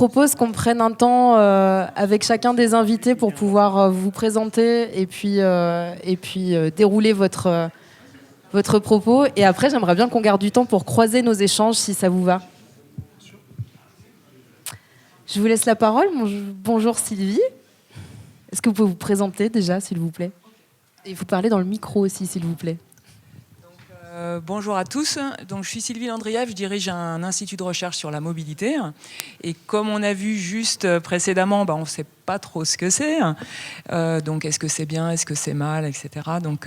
propose qu'on prenne un temps avec chacun des invités pour pouvoir vous présenter et puis dérouler votre propos. Et après, j'aimerais bien qu'on garde du temps pour croiser nos échanges, si ça vous va. Je vous laisse la parole. Bonjour Sylvie. Est-ce que vous pouvez vous présenter déjà, s'il vous plaît? Et vous parlez dans le micro aussi, s'il vous plaît. Bonjour à tous. Donc, je suis Sylvie Landrieff, je dirige un institut de recherche sur la mobilité. Et comme on a vu juste précédemment, on ne sait pas trop ce que c'est. Donc, est-ce que c'est bien, est-ce que c'est mal, etc. Donc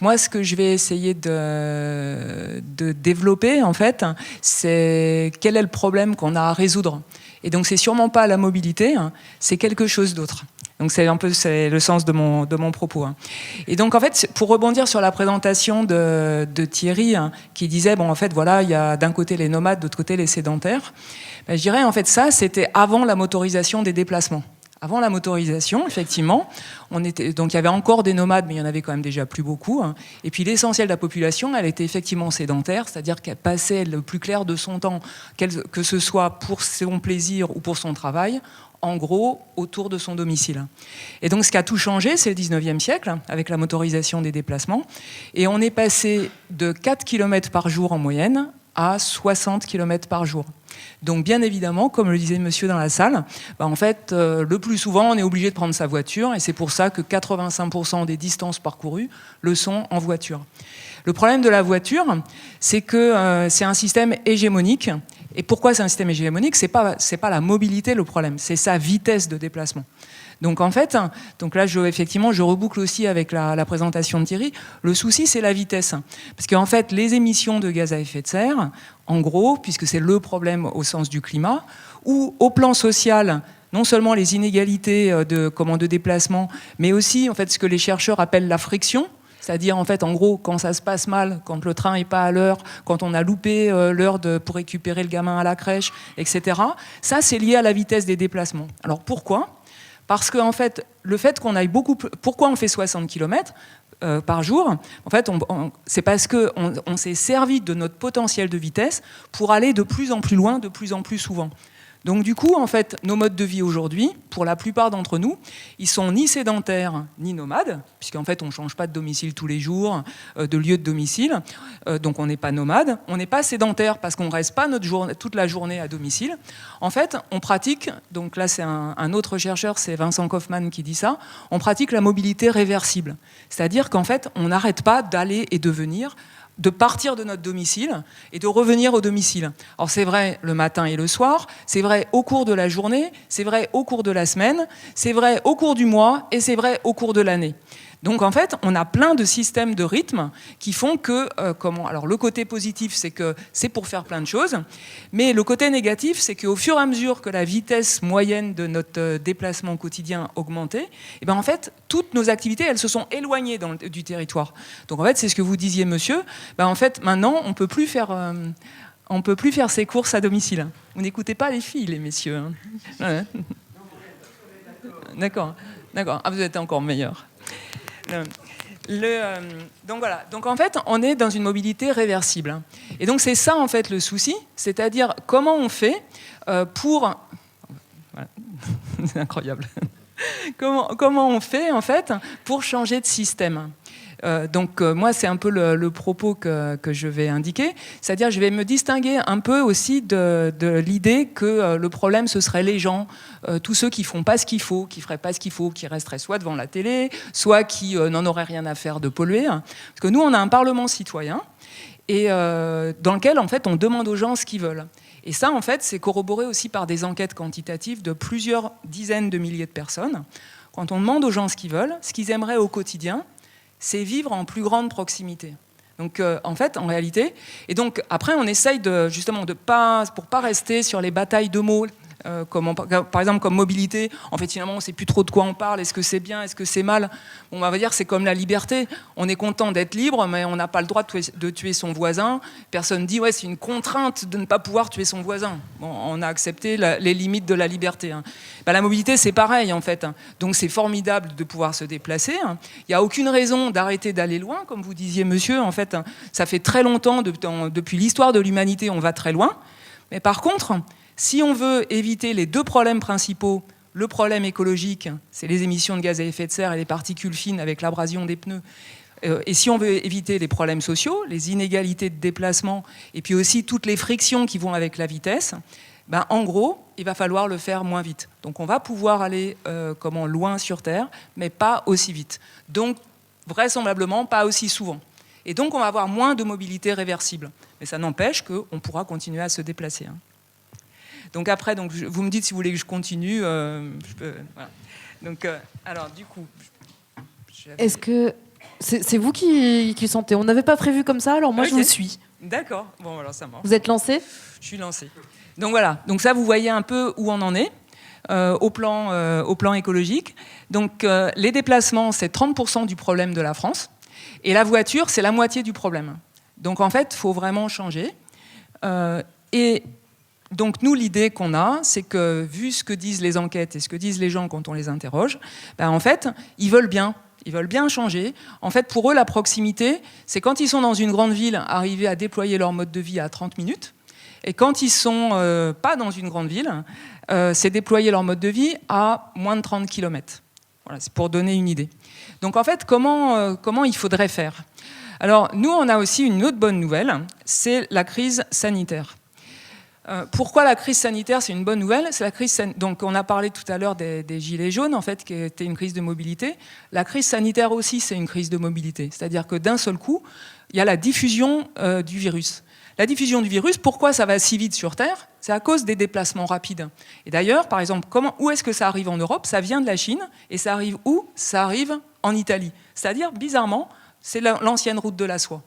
moi, ce que je vais essayer de développer, en fait, c'est quel est le problème qu'on a à résoudre. Et donc, c'est sûrement pas la mobilité, c'est quelque chose d'autre. Donc c'est le sens de mon propos. Et donc en fait, pour rebondir sur la présentation de Thierry, qui disait en fait voilà, il y a d'un côté les nomades, d'autre côté les sédentaires. Je dirais en fait ça, c'était avant la motorisation des déplacements. Avant la motorisation, effectivement, donc il y avait encore des nomades, mais il y en avait quand même déjà plus beaucoup. Et puis l'essentiel de la population, elle était effectivement sédentaire, c'est-à-dire qu'elle passait le plus clair de son temps, que ce soit pour son plaisir ou pour son travail, en gros, autour de son domicile. Et donc, ce qui a tout changé, c'est le 19e siècle, avec la motorisation des déplacements. Et on est passé de 4 km par jour en moyenne à 60 km par jour. Donc, bien évidemment, comme le disait monsieur dans la salle, en fait, le plus souvent, on est obligé de prendre sa voiture. Et c'est pour ça que 85% des distances parcourues le sont en voiture. Le problème de la voiture, c'est que c'est un système hégémonique. Et pourquoi c'est un système hégémonique ? C'est pas la mobilité le problème, c'est sa vitesse de déplacement. Donc en fait, là effectivement je reboucle aussi avec la présentation de Thierry, le souci c'est la vitesse. Parce qu'en fait les émissions de gaz à effet de serre, en gros, puisque c'est le problème au sens du climat, ou au plan social, non seulement les inégalités de déplacement, mais aussi en fait ce que les chercheurs appellent la friction. C'est-à-dire, en fait, en gros, quand ça se passe mal, quand le train n'est pas à l'heure, quand on a loupé l'heure pour récupérer le gamin à la crèche, etc. Ça, c'est lié à la vitesse des déplacements. Alors, pourquoi ? Parce que, en fait, le fait qu'on aille beaucoup plus... Pourquoi on fait 60 km par jour ? En fait, c'est parce qu'on s'est servi de notre potentiel de vitesse pour aller de plus en plus loin, de plus en plus souvent. Donc du coup, en fait, nos modes de vie aujourd'hui, pour la plupart d'entre nous, ils sont ni sédentaires ni nomades, puisqu'en fait, on ne change pas de domicile tous les jours, de lieu de domicile, donc on n'est pas nomade. On n'est pas sédentaire parce qu'on ne reste pas toute la journée à domicile. En fait, on pratique, donc là c'est un autre chercheur, c'est Vincent Kaufmann qui dit ça, on pratique la mobilité réversible. C'est-à-dire qu'en fait, on n'arrête pas d'aller et de venir, de partir de notre domicile et de revenir au domicile. Alors c'est vrai le matin et le soir, c'est vrai au cours de la journée, c'est vrai au cours de la semaine, c'est vrai au cours du mois et c'est vrai au cours de l'année. Donc en fait, on a plein de systèmes de rythme qui font que, alors le côté positif, c'est que c'est pour faire plein de choses, mais le côté négatif, c'est qu'au fur et à mesure que la vitesse moyenne de notre déplacement quotidien augmentait, et en fait, toutes nos activités, elles se sont éloignées du territoire. Donc en fait, c'est ce que vous disiez, monsieur. En fait, maintenant, on peut plus faire ses courses à domicile. Vous n'écoutez pas les filles, les messieurs. Hein. D'accord. Ah, vous êtes encore meilleurs. Donc voilà. Donc en fait, on est dans une mobilité réversible. Et donc c'est ça en fait le souci, c'est-à-dire comment on fait pour. Voilà. C'est incroyable. Comment on fait en fait pour changer de système. Donc moi c'est un peu le propos que je vais indiquer, c'est-à-dire je vais me distinguer un peu aussi de l'idée que le problème ce serait les gens, tous ceux qui font pas ce qu'il faut, qui feraient pas ce qu'il faut, qui resteraient soit devant la télé, soit qui n'en auraient rien à faire de polluer, parce que nous on a un parlement citoyen et dans lequel en fait on demande aux gens ce qu'ils veulent. Et ça en fait c'est corroboré aussi par des enquêtes quantitatives de plusieurs dizaines de milliers de personnes. Quand on demande aux gens ce qu'ils veulent, ce qu'ils aimeraient au quotidien, c'est vivre en plus grande proximité. Donc, en fait, en réalité... Et donc, après, on essaye justement pour pas rester sur les batailles de mots, par exemple, comme mobilité. En fait, finalement, on ne sait plus trop de quoi on parle. Est-ce que c'est bien ? Est-ce que c'est mal ? On va dire que c'est comme la liberté. On est content d'être libre, mais on n'a pas le droit de tuer son voisin. Personne ne dit, ouais, c'est une contrainte de ne pas pouvoir tuer son voisin. Bon, on a accepté les limites de la liberté. Hein. La mobilité, c'est pareil, en fait. Donc, c'est formidable de pouvoir se déplacer. Il n'y a aucune raison d'arrêter d'aller loin, comme vous disiez, monsieur. En fait, ça fait très longtemps, depuis l'histoire de l'humanité, on va très loin. Mais par contre... Si on veut éviter les deux problèmes principaux, le problème écologique, c'est les émissions de gaz à effet de serre et les particules fines avec l'abrasion des pneus, et si on veut éviter les problèmes sociaux, les inégalités de déplacement, et puis aussi toutes les frictions qui vont avec la vitesse, ben, en gros, il va falloir le faire moins vite. Donc on va pouvoir aller loin sur Terre, mais pas aussi vite. Donc vraisemblablement pas aussi souvent. Et donc on va avoir moins de mobilité réversible. Mais ça n'empêche qu'on pourra continuer à se déplacer. Hein. Donc après, vous me dites si vous voulez que je continue. Voilà. Donc, alors du coup... Est-ce que... C'est vous qui sentez. On n'avait pas prévu comme ça, alors moi je vous suis. D'accord, bon alors ça marche. Vous êtes lancé ? Je suis lancé. Donc voilà, donc ça vous voyez un peu où on en est au plan écologique. Donc les déplacements, c'est 30% du problème de la France. Et la voiture, c'est la moitié du problème. Donc en fait, il faut vraiment changer. Et donc nous, l'idée qu'on a, c'est que vu ce que disent les enquêtes et ce que disent les gens quand on les interroge, ben, en fait, ils veulent bien changer. En fait, pour eux, la proximité, c'est quand ils sont dans une grande ville, arriver à déployer leur mode de vie à 30 minutes. Et quand ils ne sont pas dans une grande ville, c'est déployer leur mode de vie à moins de 30 km. Voilà, c'est pour donner une idée. Donc en fait, comment il faudrait faire ? Alors nous, on a aussi une autre bonne nouvelle, c'est la crise sanitaire. Pourquoi la crise sanitaire, c'est une bonne nouvelle ? C'est la crise donc on a parlé tout à l'heure des gilets jaunes, en fait, qui était une crise de mobilité. La crise sanitaire aussi, c'est une crise de mobilité. C'est-à-dire que d'un seul coup, il y a la diffusion du virus. La diffusion du virus, pourquoi ça va si vite sur Terre ? C'est à cause des déplacements rapides. Et d'ailleurs, par exemple, où est-ce que ça arrive en Europe ? Ça vient de la Chine, et ça arrive où ? Ça arrive en Italie. C'est-à-dire, bizarrement, c'est l'ancienne route de la soie.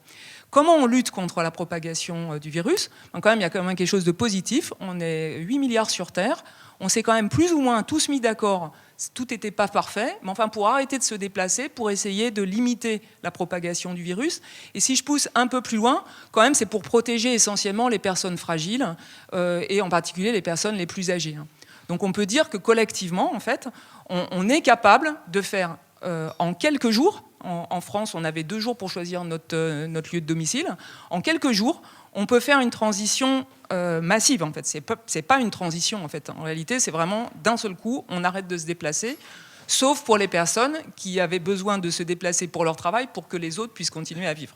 Comment on lutte contre la propagation du virus ? Donc, quand même, il y a quand même quelque chose de positif. On est 8 milliards sur Terre. On s'est quand même plus ou moins tous mis d'accord. Tout n'était pas parfait, mais enfin pour arrêter de se déplacer, pour essayer de limiter la propagation du virus. Et si je pousse un peu plus loin, quand même, c'est pour protéger essentiellement les personnes fragiles et en particulier les personnes les plus âgées. Donc on peut dire que collectivement, en fait, on est capable de faire en quelques jours. En France, on avait 2 jours pour choisir notre lieu de domicile. En quelques jours, on peut faire une transition massive. En fait, c'est pas une transition. En fait, en réalité, c'est vraiment d'un seul coup, on arrête de se déplacer, sauf pour les personnes qui avaient besoin de se déplacer pour leur travail, pour que les autres puissent continuer à vivre.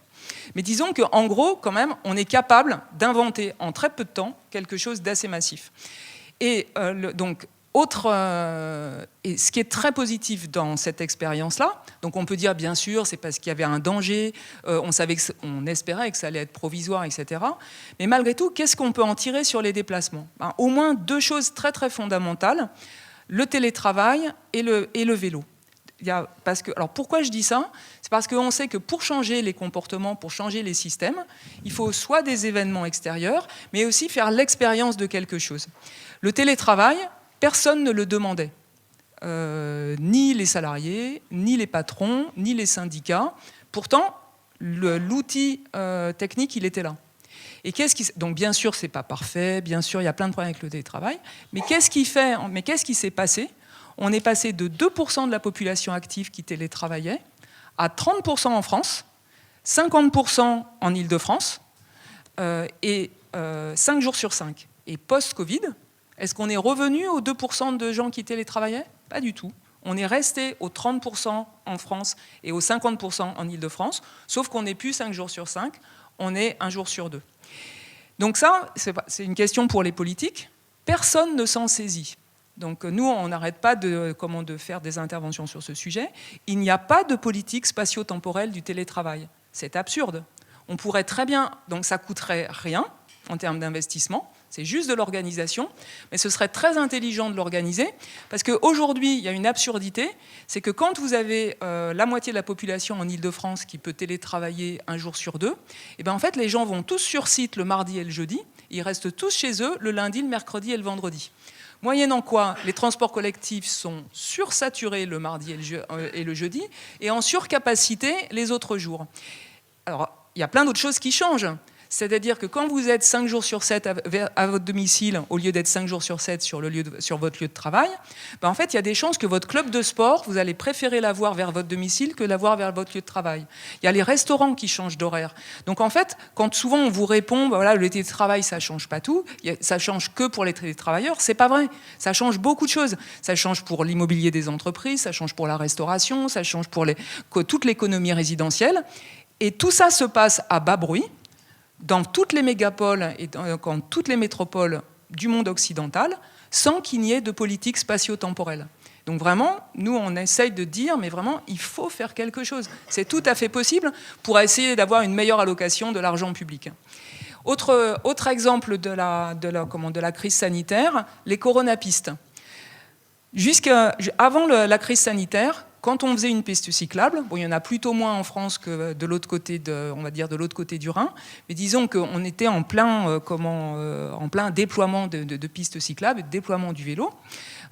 Mais disons qu'en gros, quand même, on est capable d'inventer en très peu de temps quelque chose d'assez massif. Et donc. Et ce qui est très positif dans cette expérience-là, donc on peut dire bien sûr c'est parce qu'il y avait un danger, on espérait que ça allait être provisoire, etc. Mais malgré tout, qu'est-ce qu'on peut en tirer sur les déplacements ? Au moins 2 choses très très fondamentales, le télétravail et le vélo. Alors pourquoi je dis ça ? C'est parce qu'on sait que pour changer les comportements, pour changer les systèmes, il faut soit des événements extérieurs, mais aussi faire l'expérience de quelque chose. Le télétravail, personne ne le demandait, ni les salariés, ni les patrons, ni les syndicats. Pourtant, l'outil technique, il était là. Et donc bien sûr, c'est pas parfait, bien sûr, il y a plein de problèmes avec le télétravail, mais qu'est-ce qui s'est passé ? On est passé de 2% de la population active qui télétravaillait à 30% en France, 50% en Île-de-France, et 5 jours sur 5. Et post-Covid, est-ce qu'on est revenu aux 2% de gens qui télétravaillaient ? Pas du tout. On est resté aux 30% en France et aux 50% en Île-de-France, sauf qu'on n'est plus 5 jours sur 5, on est 1 jour sur 2. Donc ça, c'est une question pour les politiques. Personne ne s'en saisit. Donc nous, on n'arrête pas de faire des interventions sur ce sujet. Il n'y a pas de politique spatio-temporelle du télétravail. C'est absurde. On pourrait très bien... Donc ça coûterait rien en termes d'investissement. C'est juste de l'organisation, mais ce serait très intelligent de l'organiser, parce qu'aujourd'hui, il y a une absurdité, c'est que quand vous avez la moitié de la population en Île-de-France qui peut télétravailler 1 jour sur 2, et bien en fait, les gens vont tous sur site le mardi et le jeudi, ils restent tous chez eux le lundi, le mercredi et le vendredi. Moyennant quoi, les transports collectifs sont sursaturés le mardi et le jeudi, et en surcapacité les autres jours. Alors, il y a plein d'autres choses qui changent. C'est-à-dire que quand vous êtes 5 jours sur 7 à votre domicile, au lieu d'être 5 jours sur 7 sur votre lieu de travail, ben en fait, il y a des chances que votre club de sport, vous allez préférer l'avoir vers votre domicile que l'avoir vers votre lieu de travail. Il y a les restaurants qui changent d'horaire. Donc en fait, quand souvent on vous répond, ben voilà, le télétravail, ça ne change pas tout, ça change que pour les télétravailleurs, c'est pas vrai. Ça change beaucoup de choses. Ça change pour l'immobilier des entreprises, ça change pour la restauration, ça change pour toute l'économie résidentielle. Et tout ça se passe à bas bruit, dans toutes les mégapoles et dans toutes les métropoles du monde occidental, sans qu'il n'y ait de politique spatio-temporelle. Donc vraiment, nous, on essaye de dire, mais vraiment, il faut faire quelque chose. C'est tout à fait possible pour essayer d'avoir une meilleure allocation de l'argent public. Autre exemple de la crise sanitaire, les coronapistes. Avant la crise sanitaire, quand on faisait une piste cyclable, bon, il y en a plutôt moins en France que de l'autre côté du Rhin, mais disons qu'on était en plein déploiement de pistes cyclables, déploiement du vélo.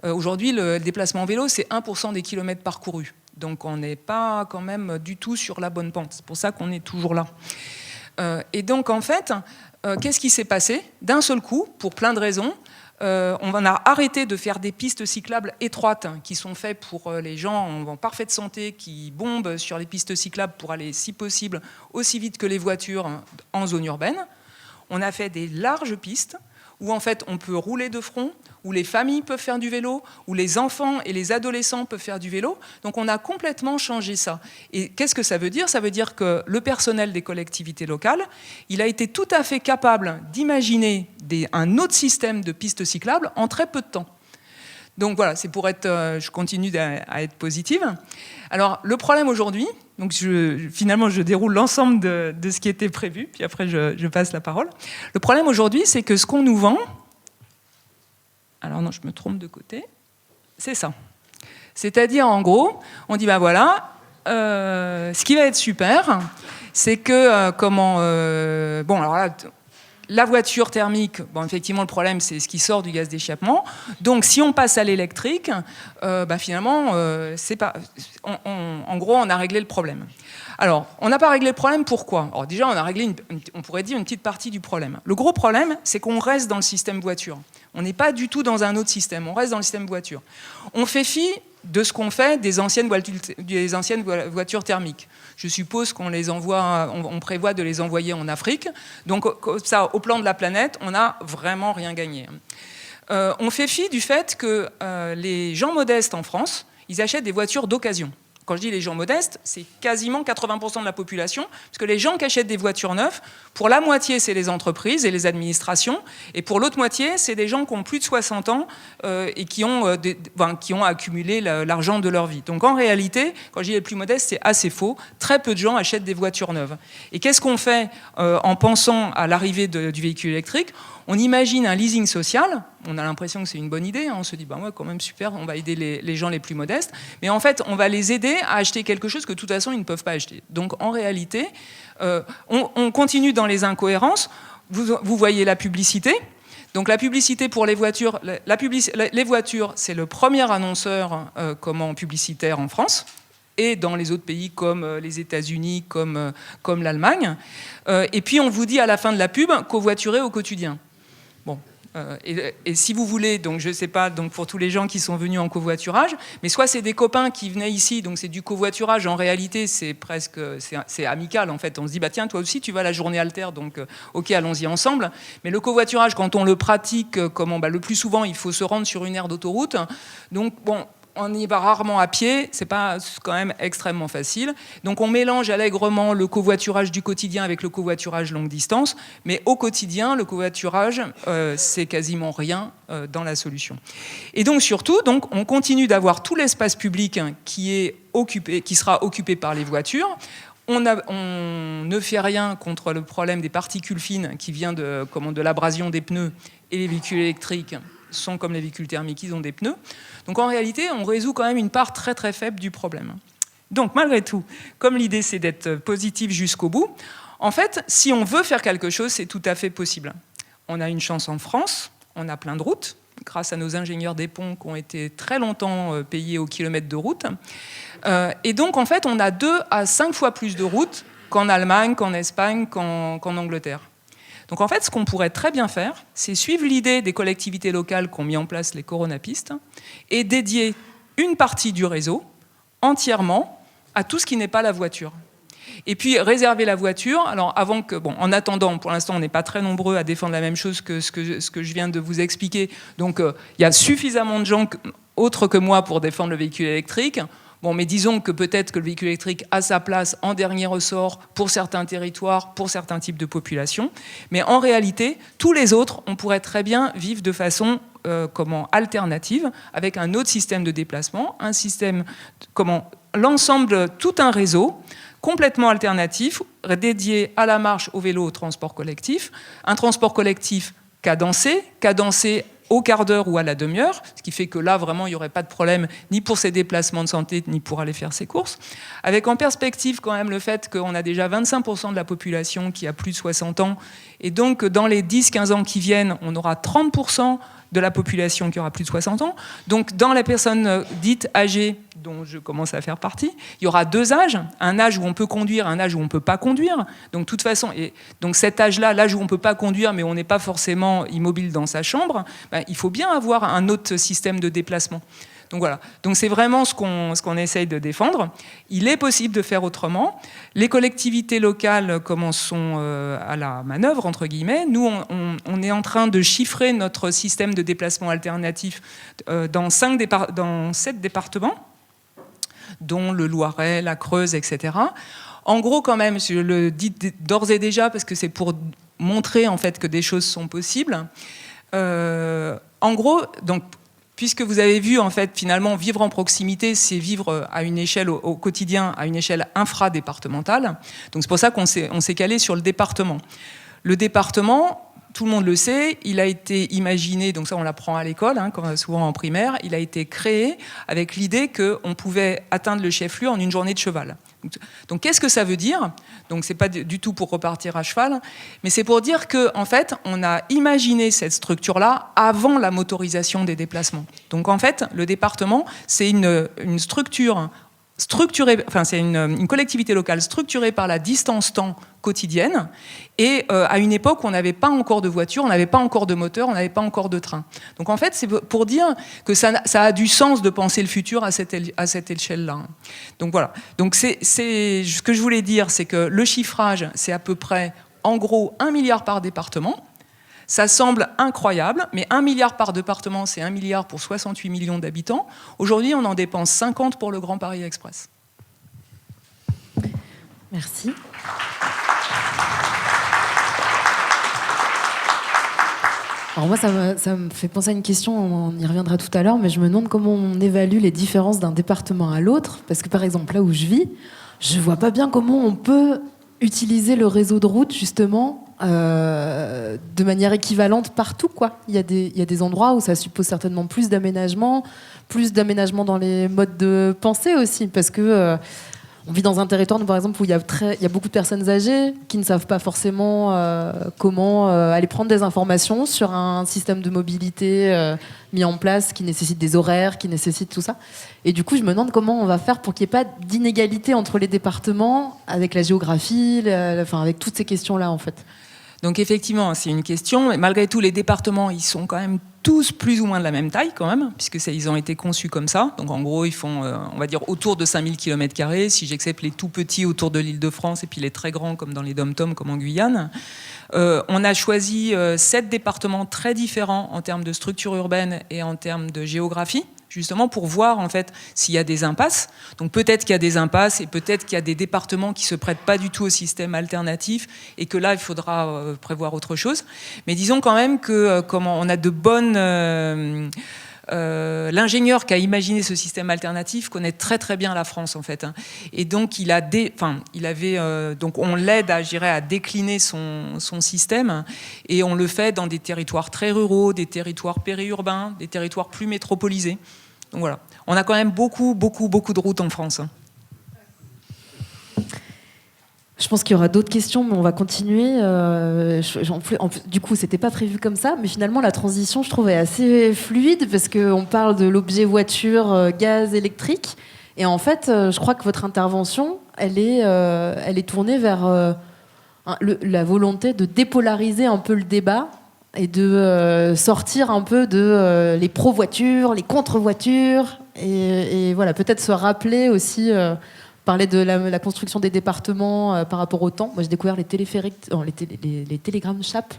Aujourd'hui, le déplacement en vélo, c'est 1% des kilomètres parcourus. Donc on n'est pas quand même du tout sur la bonne pente. C'est pour ça qu'on est toujours là. Et donc en fait, qu'est-ce qui s'est passé ? D'un seul coup, pour plein de raisons, on a arrêté de faire des pistes cyclables étroites qui sont faites pour les gens en parfaite santé qui bombent sur les pistes cyclables pour aller, si possible, aussi vite que les voitures en zone urbaine. On a fait des larges pistes où en fait on peut rouler de front, où les familles peuvent faire du vélo, où les enfants et les adolescents peuvent faire du vélo. Donc on a complètement changé ça. Et qu'est-ce que ça veut dire ? Ça veut dire que le personnel des collectivités locales, il a été tout à fait capable d'imaginer un autre système de pistes cyclables en très peu de temps. Donc voilà, c'est pour être, je continue à être positive. Alors le problème aujourd'hui, donc finalement je déroule l'ensemble de ce qui était prévu, puis après je passe la parole. Le problème aujourd'hui, c'est que ce qu'on nous vend, alors non, je me trompe de côté, c'est ça. C'est-à-dire en gros, on dit ben voilà, ce qui va être super, c'est que bon alors là. La voiture thermique, bon, effectivement, le problème, c'est ce qui sort du gaz d'échappement. Donc, si on passe à l'électrique, finalement, en gros, on a réglé le problème. Alors, on n'a pas réglé le problème, pourquoi ? Alors, déjà, on a réglé, on pourrait dire, une petite partie du problème. Le gros problème, c'est qu'on reste dans le système voiture. On n'est pas du tout dans un autre système, on reste dans le système voiture. On fait fi de ce qu'on fait des anciennes voitures thermiques. Je suppose qu'on les envoie, on prévoit de les envoyer en Afrique. Donc ça, au plan de la planète, on n'a vraiment rien gagné. On fait fi du fait que les gens modestes en France, ils achètent des voitures d'occasion. Quand je dis les gens modestes, c'est quasiment 80% de la population, parce que les gens qui achètent des voitures neuves, pour la moitié, c'est les entreprises et les administrations, et pour l'autre moitié, c'est des gens qui ont plus de 60 ans et qui ont accumulé l'argent de leur vie. Donc en réalité, quand je dis les plus modestes, c'est assez faux. Très peu de gens achètent des voitures neuves. Et qu'est-ce qu'on fait en pensant à l'arrivée du véhicule électrique ? On imagine un leasing social, on a l'impression que c'est une bonne idée, hein. On se dit, ouais, quand même super, on va aider les gens les plus modestes, mais en fait, on va les aider à acheter quelque chose que de toute façon, ils ne peuvent pas acheter. Donc en réalité, on continue dans les incohérences, vous voyez la publicité. Donc la publicité pour les voitures, les voitures, c'est le premier annonceur publicitaire en France, et dans les autres pays comme les États-Unis, comme l'Allemagne. Et puis on vous dit à la fin de la pub, covoiturer au quotidien. Bon, et si vous voulez, donc je ne sais pas, donc pour tous les gens qui sont venus en covoiturage, mais soit c'est des copains qui venaient ici, donc c'est du covoiturage, en réalité c'est amical en fait. On se dit, bah tiens, toi aussi tu vas à la journée alter, donc ok, allons-y ensemble. Mais le covoiturage, quand on le pratique, le plus souvent il faut se rendre sur une aire d'autoroute, donc bon, on y va rarement à pied, c'est quand même extrêmement facile. Donc on mélange allègrement le covoiturage du quotidien avec le covoiturage longue distance, mais au quotidien, le covoiturage, c'est quasiment rien dans la solution. Et donc surtout, on continue d'avoir tout l'espace public qui sera occupé par les voitures. On ne fait rien contre le problème des particules fines qui vient de l'abrasion des pneus, et les véhicules électriques sont comme les véhicules thermiques, ils ont des pneus. Donc en réalité, on résout quand même une part très très faible du problème. Donc malgré tout, comme l'idée c'est d'être positif jusqu'au bout, en fait, si on veut faire quelque chose, c'est tout à fait possible. On a une chance en France, on a plein de routes, grâce à nos ingénieurs des ponts qui ont été très longtemps payés au kilomètre de route. Et donc en fait, on a 2 à 5 fois plus de routes qu'en Allemagne, qu'en Espagne, qu'en Angleterre. Donc en fait, ce qu'on pourrait très bien faire, c'est suivre l'idée des collectivités locales qui ont mis en place les coronapistes et dédier une partie du réseau entièrement à tout ce qui n'est pas la voiture. Et puis réserver la voiture. Alors avant que, bon, en attendant, pour l'instant, on n'est pas très nombreux à défendre la même chose que ce que je viens de vous expliquer. Donc il y a suffisamment de gens autres que moi pour défendre le véhicule électrique. Bon, mais disons que peut-être que le véhicule électrique a sa place en dernier ressort pour certains territoires, pour certains types de populations. Mais en réalité, tous les autres, on pourrait très bien vivre de façon alternative, avec un autre système de déplacement, un système, l'ensemble, tout un réseau complètement alternatif, dédié à la marche, au vélo, au transport collectif. Un transport collectif cadencé au quart d'heure ou à la demi-heure, ce qui fait que là, vraiment, il n'y aurait pas de problème ni pour ses déplacements de santé, ni pour aller faire ses courses. Avec en perspective quand même le fait qu'on a déjà 25% de la population qui a plus de 60 ans, et donc dans les 10-15 ans qui viennent, on aura 30% de la population qui aura plus de 60 ans. Donc dans les personnes dites âgées, dont je commence à faire partie, il y aura deux âges, un âge où on peut conduire, un âge où on ne peut pas conduire. Donc de toute façon, et donc cet âge-là, l'âge où on ne peut pas conduire, mais on n'est pas forcément immobile dans sa chambre, il faut bien avoir un autre système de déplacement. Donc voilà, donc c'est vraiment ce qu'on essaye de défendre. Il est possible de faire autrement. Les collectivités locales commençons à la manœuvre, entre guillemets. Nous, on est en train de chiffrer notre système de déplacement alternatif dans 7 départements, dont le Loiret, la Creuse, etc. En gros, quand même, je le dis d'ores et déjà, parce que c'est pour montrer en fait que des choses sont possibles. En gros, donc, puisque vous avez vu, en fait, finalement, vivre en proximité, c'est vivre à une échelle au quotidien, à une échelle infradépartementale. Donc c'est pour ça qu'on s'est calé sur le département. Le département, tout le monde le sait, il a été imaginé, donc ça on l'apprend à l'école, souvent en primaire, il a été créé avec l'idée qu'on pouvait atteindre le chef-lieu en une journée de cheval. Donc qu'est-ce que ça veut dire ? Donc c'est pas du tout pour repartir à cheval, mais c'est pour dire que en fait on a imaginé cette structure-là avant la motorisation des déplacements. Donc en fait le département c'est une structure structurée, enfin c'est une collectivité locale structurée par la distance-temps quotidienne, et à une époque où on n'avait pas encore de voiture, on n'avait pas encore de moteur, on n'avait pas encore de train. Donc en fait, c'est pour dire que ça a du sens de penser le futur à cette échelle-là. Donc voilà. Donc ce que je voulais dire, c'est que le chiffrage, c'est à peu près, en gros, 1 milliard par département. Ça semble incroyable, mais 1 milliard par département, c'est 1 milliard pour 68 millions d'habitants. Aujourd'hui, on en dépense 50 pour le Grand Paris Express. Merci. Alors moi, ça me fait penser à une question, on y reviendra tout à l'heure, mais je me demande comment on évalue les différences d'un département à l'autre. Parce que par exemple, là où je vis, je ne vois pas bien comment on peut utiliser le réseau de route, justement, de manière équivalente partout, quoi. Il y a des endroits où ça suppose certainement plus d'aménagement dans les modes de pensée aussi, parce que on vit dans un territoire, par exemple, où il y a beaucoup de personnes âgées qui ne savent pas forcément comment aller prendre des informations sur un système de mobilité mis en place qui nécessite des horaires, qui nécessite tout ça. Et du coup, je me demande comment on va faire pour qu'il n'y ait pas d'inégalité entre les départements avec la géographie, avec toutes ces questions-là, en fait. Donc effectivement, c'est une question, mais malgré tout, les départements, ils sont quand même tous plus ou moins de la même taille quand même, puisque ils ont été conçus comme ça. Donc en gros, ils font, on va dire, autour de 5000 km², si j'accepte les tout petits autour de l'Île-de-France et puis les très grands comme dans les dom-toms, comme en Guyane. On a choisi 7 départements très différents en termes de structure urbaine et en termes de géographie, justement pour voir en fait s'il y a des impasses. Donc peut-être qu'il y a des impasses et peut-être qu'il y a des départements qui se prêtent pas du tout au système alternatif et que là il faudra prévoir autre chose. Mais disons quand même que on a de bonnes l'ingénieur qui a imaginé ce système alternatif connaît très très bien la France en fait, et donc donc on l'aide à décliner son système, et on le fait dans des territoires très ruraux, des territoires périurbains, des territoires plus métropolisés. Donc voilà, on a quand même beaucoup de routes en France. Je pense qu'il y aura d'autres questions, mais on va continuer. Du coup, c'était pas prévu comme ça, mais finalement, la transition, je trouve, est assez fluide parce qu'on parle de l'objet voiture, gaz, électrique. Et en fait, je crois que votre intervention, elle est tournée vers la volonté de dépolariser un peu le débat et de sortir un peu de les pro-voitures, les contre-voitures, et voilà, peut-être se rappeler aussi, parler de la construction des départements par rapport au temps. Moi, j'ai découvert les téléphériques, les télégrammes de Chappe,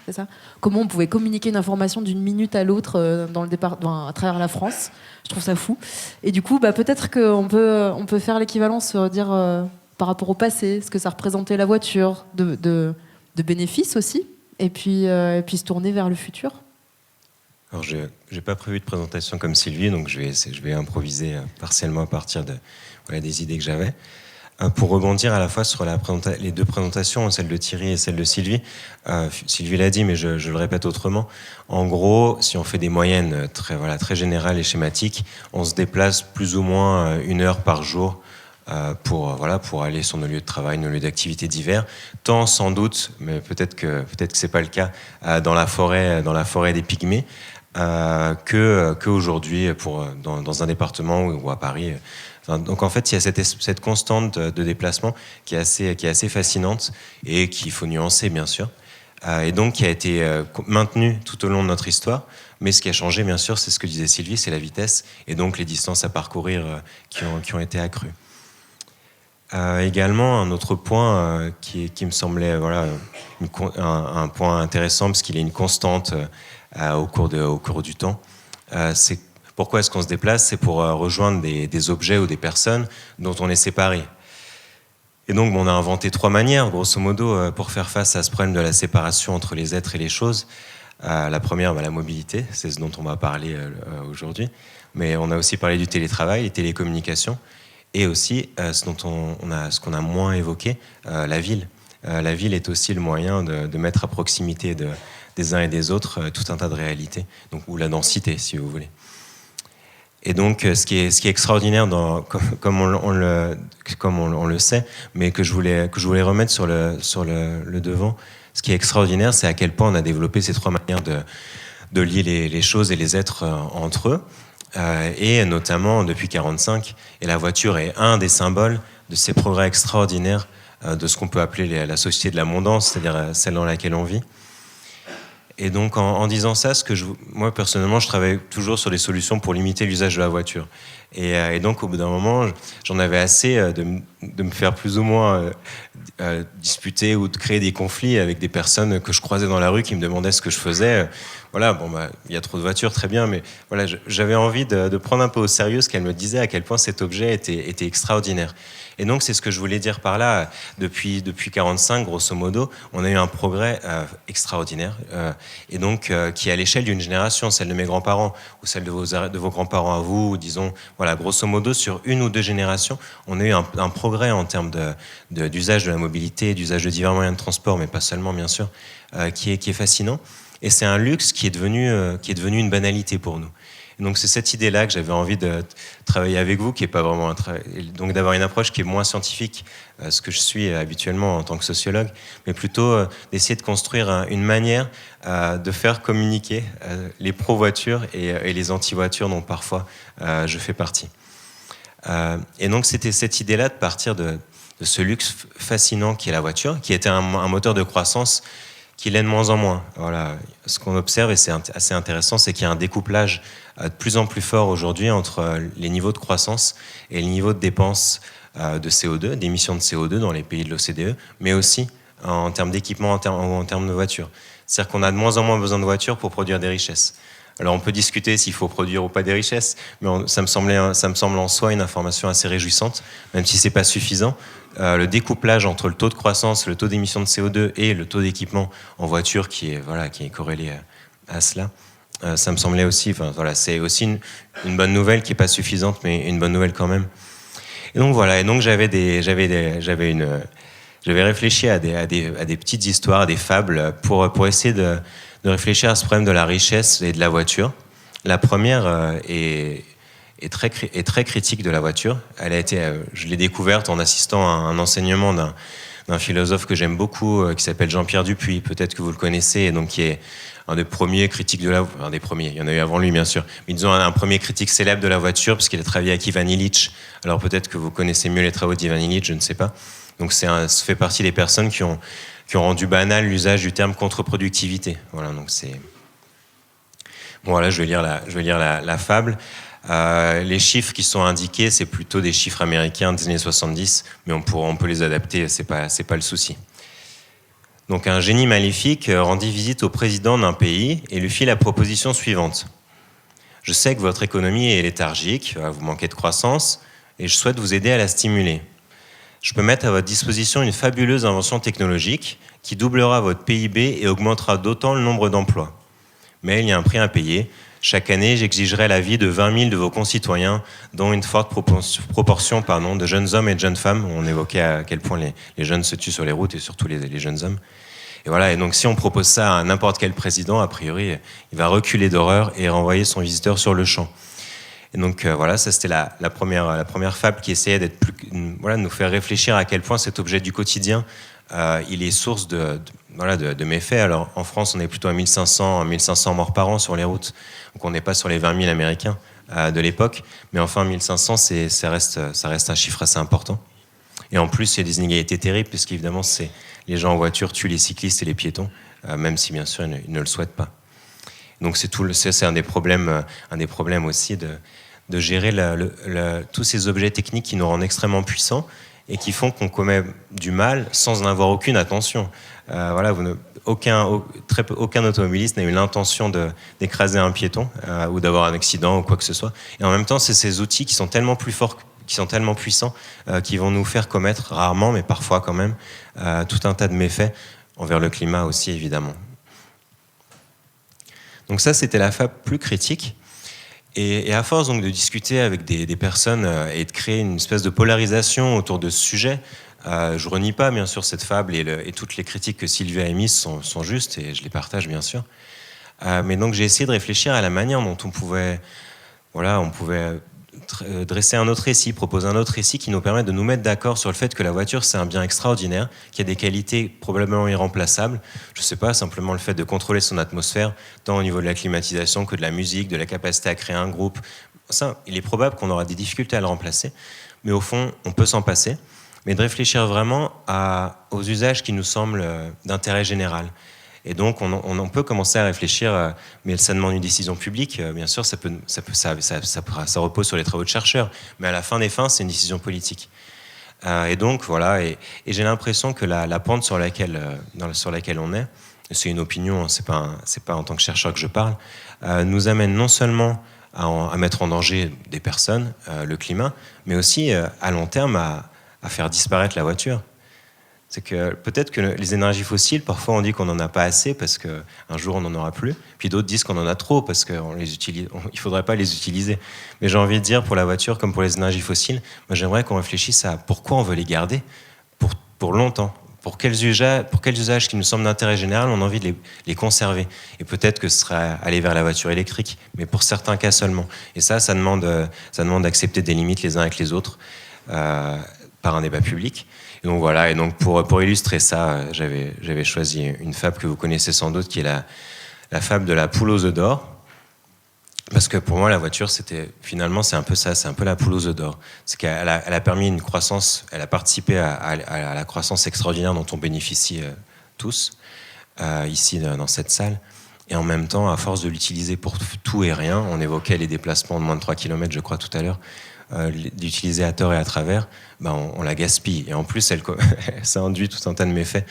c'est ça ? Comment on pouvait communiquer une information d'une minute à l'autre à travers la France. Je trouve ça fou. Et du coup, peut-être qu'on peut faire l'équivalence, dire par rapport au passé, ce que ça représentait la voiture, de bénéfices aussi, et puis se tourner vers le futur. Alors, je n'ai pas prévu de présentation comme Sylvie, donc je vais improviser partiellement à partir des idées que j'avais. Pour rebondir à la fois sur les deux présentations, celle de Thierry et celle de Sylvie. Sylvie l'a dit, mais je le répète autrement. En gros, si on fait des moyennes très générales et schématiques, on se déplace plus ou moins 1 heure par jour pour aller sur nos lieux de travail, nos lieux d'activité divers, tant sans doute, mais peut-être que c'est pas le cas, dans la forêt des Pygmées, qu'aujourd'hui dans un département ou à Paris. Donc en fait, il y a cette constante de déplacement qui est assez fascinante et qu'il faut nuancer, bien sûr, et donc qui a été maintenue tout au long de notre histoire. Mais ce qui a changé, bien sûr, c'est ce que disait Sylvie, c'est la vitesse et donc les distances à parcourir qui ont été accrues. Également, un autre point qui me semblait un point intéressant, parce qu'il est une constante au cours du temps, c'est pourquoi est-ce qu'on se déplace ? C'est pour rejoindre des objets ou des personnes dont on est séparé. Et donc, on a inventé 3 manières, grosso modo, pour faire face à ce problème de la séparation entre les êtres et les choses. La première, la mobilité, c'est ce dont on va parler aujourd'hui. Mais on a aussi parlé du télétravail, les télécommunications, et aussi ce qu'on a moins évoqué, la ville. La ville est aussi le moyen de mettre à proximité des uns et des autres tout un tas de réalités, ou la densité, si vous voulez. Et donc, ce qui est extraordinaire, comme on le sait, mais que je voulais remettre sur le devant, ce qui est extraordinaire, c'est à quel point on a développé ces 3 manières de lier les choses et les êtres entre eux, et notamment depuis 1945. Et la voiture est un des symboles de ces progrès extraordinaires de ce qu'on peut appeler la société de l'abondance, c'est-à-dire celle dans laquelle on vit. Et donc, en disant ça, moi, personnellement, je travaille toujours sur des solutions pour limiter l'usage de la voiture. Et donc, au bout d'un moment, j'en avais assez de me faire plus ou moins disputer ou de créer des conflits avec des personnes que je croisais dans la rue qui me demandaient ce que je faisais. Il y a trop de voitures, très bien, mais j'avais envie de prendre un peu au sérieux ce qu'elle me disait, à quel point cet objet était extraordinaire. Et donc, c'est ce que je voulais dire par là. Depuis 1945, grosso modo, on a eu un progrès extraordinaire, et donc qui est à l'échelle d'une génération, celle de mes grands-parents ou celle de vos grands-parents à vous, disons, grosso modo, sur 1 ou 2 générations, on a eu un progrès en termes d'usage de la mobilité, d'usage de divers moyens de transport, mais pas seulement, bien sûr, qui est fascinant. Et c'est un luxe qui est devenu une banalité pour nous. Et donc c'est cette idée-là que j'avais envie de travailler avec vous, qui est pas vraiment donc d'avoir une approche qui est moins scientifique, ce que je suis habituellement en tant que sociologue, mais plutôt d'essayer de construire une manière de faire communiquer les pro-voitures et les anti-voitures dont parfois je fais partie. Et donc c'était cette idée-là de partir de ce luxe fascinant qui est la voiture, qui était un moteur de croissance qui l'est de moins en moins. Voilà. Ce qu'on observe, et c'est assez intéressant, c'est qu'il y a un découplage de plus en plus fort aujourd'hui entre les niveaux de croissance et les niveaux de dépenses de CO2, d'émissions de CO2 dans les pays de l'OCDE, mais aussi en termes d'équipement, en termes de voitures. C'est-à-dire qu'on a de moins en moins besoin de voitures pour produire des richesses. Alors on peut discuter s'il faut produire ou pas des richesses, mais ça me semble en soi une information assez réjouissante, même si c'est pas suffisant. Le découplage entre le taux de croissance, le taux d'émission de CO2 et le taux d'équipement en voiture qui est corrélé à cela, ça me semblait aussi, c'est aussi une bonne nouvelle qui est pas suffisante, mais une bonne nouvelle quand même. Et donc voilà, j'avais réfléchi à des petites histoires, à des fables pour essayer de réfléchir à ce problème de la richesse et de la voiture. La première est très critique de la voiture. Je l'ai découverte en assistant à un enseignement d'un philosophe que j'aime beaucoup, qui s'appelle Jean-Pierre Dupuy, peut-être que vous le connaissez, et donc qui est un des premiers critiques de la voiture. Un des premiers, il y en a eu avant lui bien sûr, mais disons un premier critique célèbre de la voiture, parce qu'il a travaillé avec Ivan Illich. Alors peut-être que vous connaissez mieux les travaux d'Ivan Illich, je ne sais pas. Donc ça fait partie des personnes qui ont rendu banal l'usage du terme contre-productivité. Voilà, donc c'est... Bon, voilà, je vais lire la fable. Les chiffres qui sont indiqués, c'est plutôt des chiffres américains des années 70, mais on peut les adapter, c'est pas le souci. Donc un génie maléfique rendit visite au président d'un pays et lui fit la proposition suivante. Je sais que votre économie est léthargique, vous manquez de croissance, et je souhaite vous aider à la stimuler. Je peux mettre à votre disposition une fabuleuse invention technologique qui doublera votre PIB et augmentera d'autant le nombre d'emplois. Mais il y a un prix à payer. Chaque année, j'exigerai la vie de 20 000 de vos concitoyens, dont une forte proportion de jeunes hommes et de jeunes femmes. On évoquait à quel point les jeunes se tuent sur les routes, et surtout les jeunes hommes. Et voilà. Et donc, si on propose ça à n'importe quel président, a priori, il va reculer d'horreur et renvoyer son visiteur sur le champ. Et donc, voilà, ça c'était la première fable qui essayait de nous faire réfléchir à quel point cet objet du quotidien, il est source de méfaits. Alors, en France, on est plutôt à 1500 morts par an sur les routes. Donc, on n'est pas sur les 20 000 Américains de l'époque. Mais enfin, 1500, ça reste un chiffre assez important. Et en plus, il y a des inégalités terribles, puisqu'évidemment, les gens en voiture tuent les cyclistes et les piétons, même si, bien sûr, ils ne le souhaitent pas. Donc, c'est un des problèmes aussi de gérer tous ces objets techniques qui nous rendent extrêmement puissants et qui font qu'on commet du mal sans en avoir aucune attention. Aucun automobiliste n'a eu l'intention d'écraser un piéton ou d'avoir un accident ou quoi que ce soit. Et en même temps, c'est ces outils qui sont tellement plus forts, qui sont tellement puissants, qui vont nous faire commettre, rarement, mais parfois quand même, tout un tas de méfaits envers le climat aussi, évidemment. Donc ça, c'était la fable plus critique. Et à force donc, de discuter avec des personnes et de créer une espèce de polarisation autour de ce sujet, je renie pas bien sûr cette fable et toutes les critiques que Sylvie a émises sont justes et je les partage bien sûr. Mais donc j'ai essayé de réfléchir à la manière dont on pouvait dresser un autre récit, proposer un autre récit qui nous permet de nous mettre d'accord sur le fait que la voiture c'est un bien extraordinaire, qui a des qualités probablement irremplaçables. Je sais pas, simplement le fait de contrôler son atmosphère, tant au niveau de la climatisation que de la musique, de la capacité à créer un groupe. Ça, il est probable qu'on aura des difficultés à le remplacer, mais au fond, on peut s'en passer. Mais de réfléchir vraiment aux usages qui nous semblent d'intérêt général. Et donc, on peut commencer à réfléchir, mais ça demande une décision publique. Bien sûr, ça repose sur les travaux de chercheurs, mais à la fin des fins, c'est une décision politique. Et donc, voilà, et j'ai l'impression que la pente sur laquelle on est, c'est une opinion, c'est pas en tant que chercheur que je parle, nous amène non seulement à mettre en danger des personnes, le climat, mais aussi à long terme à faire disparaître la voiture. C'est que peut-être que les énergies fossiles, parfois on dit qu'on n'en a pas assez parce qu'un jour on n'en aura plus, puis d'autres disent qu'on en a trop parce qu'il ne faudrait pas les utiliser. Mais j'ai envie de dire, pour la voiture comme pour les énergies fossiles, moi j'aimerais qu'on réfléchisse à pourquoi on veut les garder pour longtemps, pour quels usages qui nous semblent d'intérêt général on a envie de les conserver. Et peut-être que ce serait aller vers la voiture électrique, mais pour certains cas seulement. Et ça demande d'accepter des limites les uns avec les autres par un débat public. Et donc voilà, et donc pour illustrer ça, j'avais choisi une fable que vous connaissez sans doute, qui est la fable de la poule aux œufs d'or. Parce que pour moi, la voiture, finalement, c'est un peu ça, c'est un peu la poule aux œufs d'or. C'est qu'elle a permis une croissance, elle a participé à la croissance extraordinaire dont on bénéficie tous, ici dans cette salle. Et en même temps, à force de l'utiliser pour tout et rien, on évoquait les déplacements de moins de 3 km, je crois, tout à l'heure, d'utiliser à tort et à travers, on la gaspille. Et en plus, ça induit tout un tas de méfaits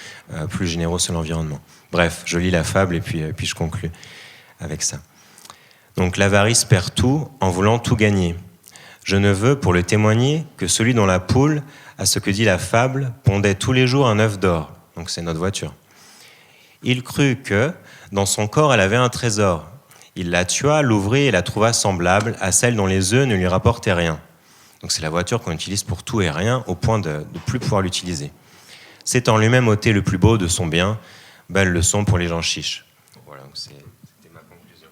plus généraux sur l'environnement. Bref, je lis la fable et puis je conclus avec ça. Donc, l'avarice perd tout en voulant tout gagner. Je ne veux, pour le témoigner, que celui dont la poule, à ce que dit la fable, pondait tous les jours un œuf d'or. Donc, c'est notre voiture. Il crut que, dans son corps, elle avait un trésor. Il la tua, l'ouvrit et la trouva semblable à celle dont les œufs ne lui rapportaient rien. Donc c'est la voiture qu'on utilise pour tout et rien, au point de ne plus pouvoir l'utiliser. C'est en lui-même ôté le plus beau de son bien, belle leçon pour les gens chiches. Voilà, c'était ma conclusion.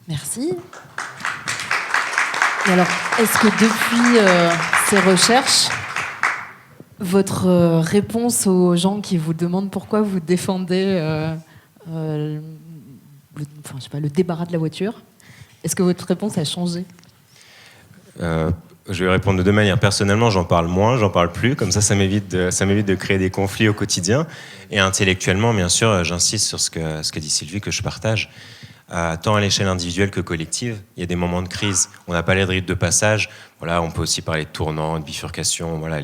Merci. Et alors, est-ce que depuis ces recherches, votre réponse aux gens qui vous demandent pourquoi vous défendez le débarras de la voiture, est-ce que votre réponse a changé ? je vais répondre de deux manières. Personnellement, j'en parle moins, j'en parle plus. Comme ça m'évite de créer des conflits au quotidien. Et intellectuellement, bien sûr, j'insiste sur ce que dit Sylvie, que je partage. Tant à l'échelle individuelle que collective, il y a des moments de crise. On n'a pas les rites de passage. Voilà, on peut aussi parler de tournants, de bifurcations. Voilà,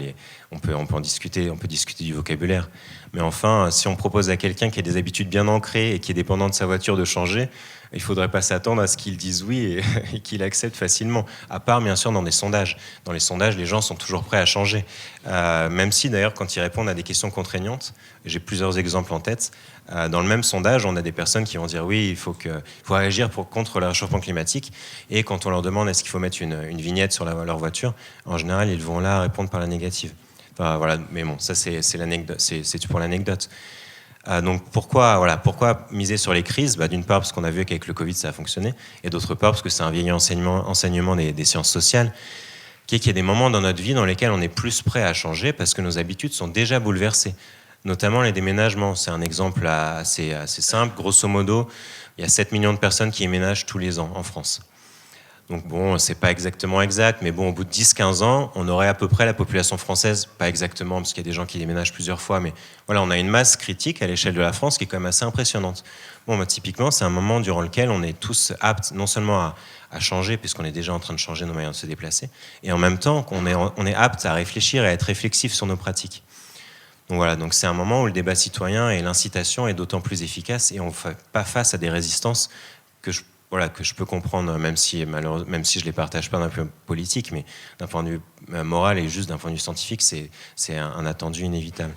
on peut en discuter. On peut discuter du vocabulaire. Mais enfin, si on propose à quelqu'un qui a des habitudes bien ancrées et qui est dépendant de sa voiture de changer, il ne faudrait pas s'attendre à ce qu'il dise oui et qu'il accepte facilement. À part, bien sûr, dans des sondages. Dans les sondages, les gens sont toujours prêts à changer. Même si, d'ailleurs, quand ils répondent à des questions contraignantes, j'ai plusieurs exemples en tête, dans le même sondage, on a des personnes qui vont dire oui, il faut agir contre le réchauffement climatique. Et quand on leur demande est-ce qu'il faut mettre une vignette sur leur voiture, en général, ils vont là répondre par la négative. Enfin, voilà, mais bon, ça c'est pour l'anecdote. Donc pourquoi miser sur les crises ? D'une part parce qu'on a vu qu'avec le Covid ça a fonctionné, et d'autre part parce que c'est un vieil enseignement des sciences sociales, qu'il y a des moments dans notre vie dans lesquels on est plus prêt à changer parce que nos habitudes sont déjà bouleversées. Notamment les déménagements, c'est un exemple assez simple. Grosso modo, il y a 7 millions de personnes qui déménagent tous les ans en France. Donc bon, c'est pas exactement exact, mais bon, au bout de 10-15 ans, on aurait à peu près la population française, pas exactement, parce qu'il y a des gens qui déménagent plusieurs fois, mais voilà, on a une masse critique à l'échelle de la France qui est quand même assez impressionnante. Bon, typiquement, c'est un moment durant lequel on est tous aptes non seulement à changer, puisqu'on est déjà en train de changer nos moyens de se déplacer, et en même temps qu'on est apte à réfléchir et à être réflexif sur nos pratiques. Donc voilà, donc c'est un moment où le débat citoyen et l'incitation est d'autant plus efficace, et on ne fait pas face à des résistances que je peux comprendre, même si je ne les partage pas d'un point de vue politique, mais d'un point de vue moral et juste d'un point de vue scientifique, c'est un attendu inévitable.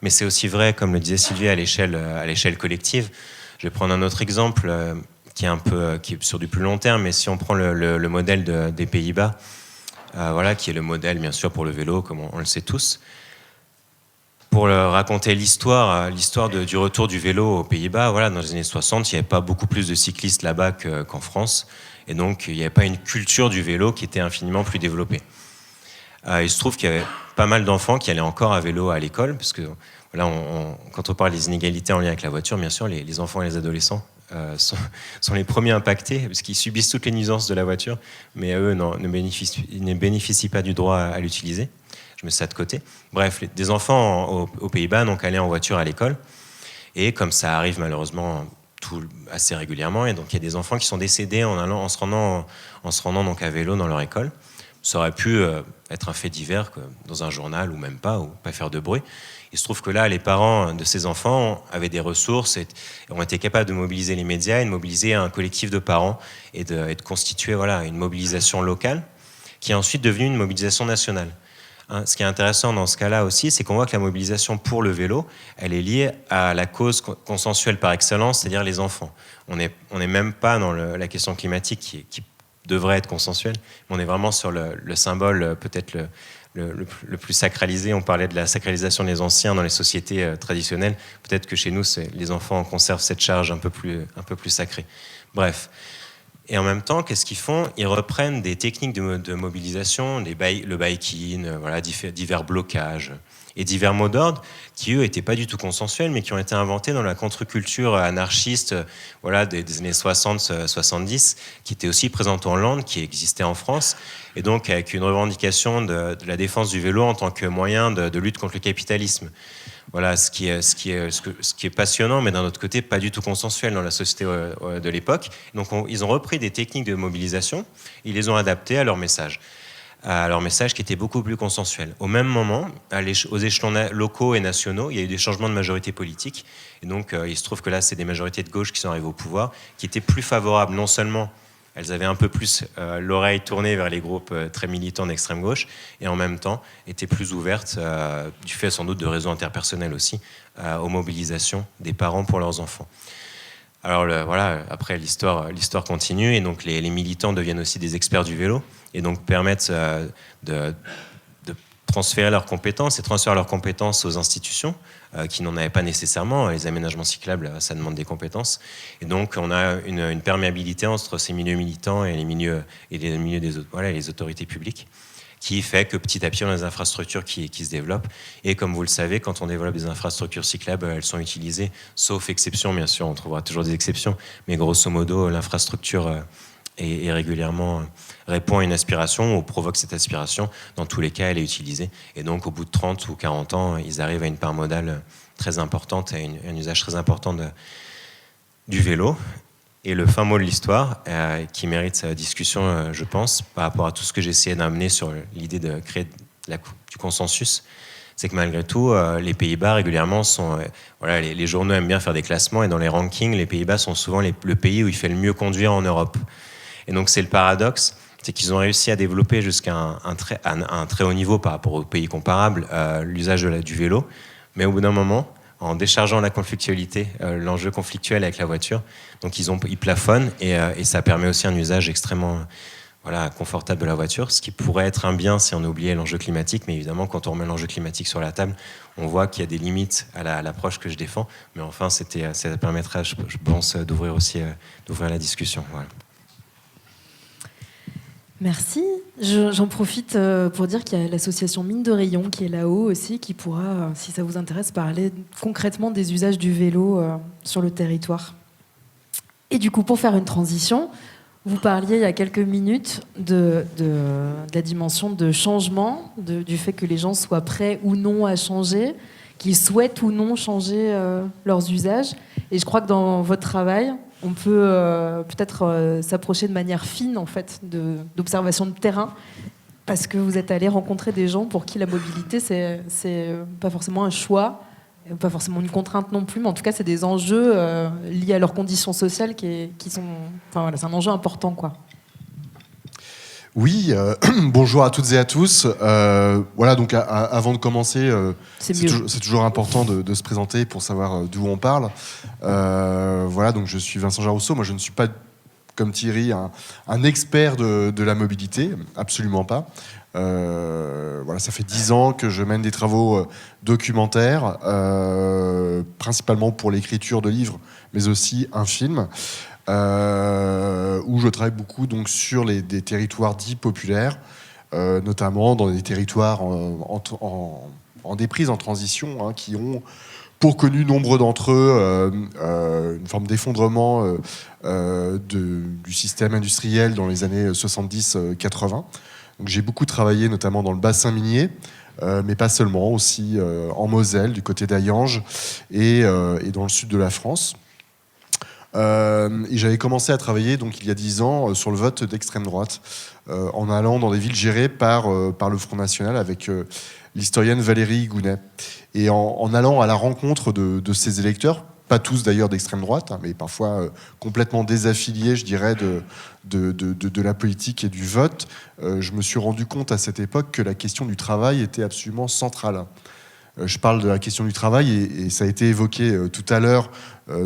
Mais c'est aussi vrai, comme le disait Sylvie, à l'échelle collective. Je vais prendre un autre exemple qui est sur du plus long terme, mais si on prend le modèle des Pays-Bas, qui est le modèle, bien sûr, pour le vélo, comme on le sait tous. Pour raconter l'histoire du retour du vélo aux Pays-Bas, dans les années 60, il n'y avait pas beaucoup plus de cyclistes là-bas qu'en France. Et donc, il n'y avait pas une culture du vélo qui était infiniment plus développée. Il se trouve qu'il y avait pas mal d'enfants qui allaient encore à vélo à l'école, parce que quand on parle des inégalités en lien avec la voiture, bien sûr, les enfants et les adolescents sont les premiers impactés, parce qu'ils subissent toutes les nuisances de la voiture, mais eux ne bénéficient pas du droit à l'utiliser. Je mets ça de côté. Bref, des enfants aux Pays-Bas donc allaient en voiture à l'école, et comme ça arrive malheureusement assez régulièrement, et donc il y a des enfants qui sont décédés en se rendant donc à vélo dans leur école. Ça aurait pu être un fait divers dans un journal ou même pas, ou pas faire de bruit. Il se trouve que là, les parents de ces enfants avaient des ressources et ont été capables de mobiliser les médias et de mobiliser un collectif de parents et de constituer une mobilisation locale qui est ensuite devenue une mobilisation nationale. Ce qui est intéressant dans ce cas-là aussi, c'est qu'on voit que la mobilisation pour le vélo, elle est liée à la cause consensuelle par excellence, c'est-à-dire les enfants. On n'est même pas dans la question climatique qui devrait être consensuelle, mais on est vraiment sur le symbole peut-être le plus sacralisé. On parlait de la sacralisation des anciens dans les sociétés traditionnelles. Peut-être que chez nous, les enfants conservent cette charge un peu plus sacrée. Bref. Et en même temps, qu'est-ce qu'ils font ? Ils reprennent des techniques de mobilisation, le biking, divers blocages et divers mots d'ordre qui, eux, n'étaient pas du tout consensuels, mais qui ont été inventés dans la contre-culture anarchiste des années 60-70, qui était aussi présente en Hollande, qui existait en France, et donc avec une revendication de la défense du vélo en tant que moyen de lutte contre le capitalisme. Voilà, ce qui est passionnant, mais d'un autre côté, pas du tout consensuel dans la société de l'époque. Donc, ils ont repris des techniques de mobilisation, ils les ont adaptées à leur message qui était beaucoup plus consensuel. Au même moment, aux échelons locaux et nationaux, il y a eu des changements de majorité politique. Et donc, il se trouve que là, c'est des majorités de gauche qui sont arrivées au pouvoir, qui étaient plus favorables, non seulement elles avaient un peu plus l'oreille tournée vers les groupes très militants d'extrême gauche, et en même temps étaient plus ouvertes, du fait sans doute de réseaux interpersonnels aussi, aux mobilisations des parents pour leurs enfants. Alors après l'histoire continue, et donc les militants deviennent aussi des experts du vélo, et donc permettent de transférer leurs compétences aux institutions qui n'en avaient pas nécessairement. Les aménagements cyclables, ça demande des compétences. Et donc, on a une perméabilité entre ces milieux militants et les milieux les autorités publiques, qui fait que petit à petit, on a des infrastructures qui se développent. Et comme vous le savez, quand on développe des infrastructures cyclables, elles sont utilisées, sauf exception, bien sûr, on trouvera toujours des exceptions, mais grosso modo, l'infrastructure et régulièrement répond à une aspiration ou provoque cette aspiration. Dans tous les cas, elle est utilisée. Et donc, au bout de 30 ou 40 ans, ils arrivent à une part modale très importante, à un usage très important du vélo. Et le fin mot de l'histoire, qui mérite sa discussion, je pense, par rapport à tout ce que j'ai essayé d'amener sur l'idée de créer du consensus, c'est que malgré tout, les Pays-Bas régulièrement sont... voilà, les journaux aiment bien faire des classements, et dans les rankings, les Pays-Bas sont souvent le pays où il fait le mieux conduire en Europe. Et donc c'est le paradoxe, c'est qu'ils ont réussi à développer jusqu'à un très haut niveau par rapport aux pays comparables l'usage du vélo, mais au bout d'un moment, en déchargeant la conflictualité, l'enjeu conflictuel avec la voiture, donc ils plafonnent, et ça permet aussi un usage extrêmement confortable de la voiture, ce qui pourrait être un bien si on oubliait l'enjeu climatique, mais évidemment quand on remet l'enjeu climatique sur la table, on voit qu'il y a des limites à l'approche que je défends, mais enfin ça permettra, je pense, d'ouvrir la discussion. Voilà. Merci. J'en profite pour dire qu'il y a l'association Mine de Rayon qui est là-haut aussi, qui pourra, si ça vous intéresse, parler concrètement des usages du vélo sur le territoire. Et du coup, pour faire une transition, vous parliez il y a quelques minutes de la dimension de changement, du fait que les gens soient prêts ou non à changer, qu'ils souhaitent ou non changer leurs usages. Et je crois que dans votre travail, on peut peut-être s'approcher de manière fine en fait, d'observation de terrain, parce que vous êtes allé rencontrer des gens pour qui la mobilité, c'est pas forcément un choix, pas forcément une contrainte non plus, mais en tout cas, c'est des enjeux liés à leurs conditions sociales qui sont... Enfin, voilà, c'est un enjeu important, quoi. Oui, bonjour à toutes et à tous. Voilà, donc avant de commencer, c'est toujours important de se présenter pour savoir d'où on parle. Voilà, donc je suis Vincent Jarousseau. Moi, je ne suis pas, comme Thierry, un expert de la mobilité, absolument pas. Voilà, ça fait 10 ans que je mène des travaux documentaires, principalement pour l'écriture de livres, mais aussi un film. Où je travaille beaucoup donc, sur des territoires dits populaires, notamment dans des territoires en déprise, en transition, hein, qui ont pour connu nombre d'entre eux une forme d'effondrement du système industriel dans les années 70-80. Donc, j'ai beaucoup travaillé notamment dans le bassin minier, mais pas seulement, aussi en Moselle, du côté d'Hayange, et dans le sud de la France. Et j'avais commencé à travailler donc, il y a 10 ans sur le vote d'extrême droite, en allant dans des villes gérées par le Front National avec l'historienne Valérie Gounet. Et en allant à la rencontre de ces électeurs, pas tous d'ailleurs d'extrême droite, hein, mais parfois complètement désaffiliés, je dirais, de la politique et du vote, je me suis rendu compte à cette époque que la question du travail était absolument centrale. Je parle de la question du travail et ça a été évoqué tout à l'heure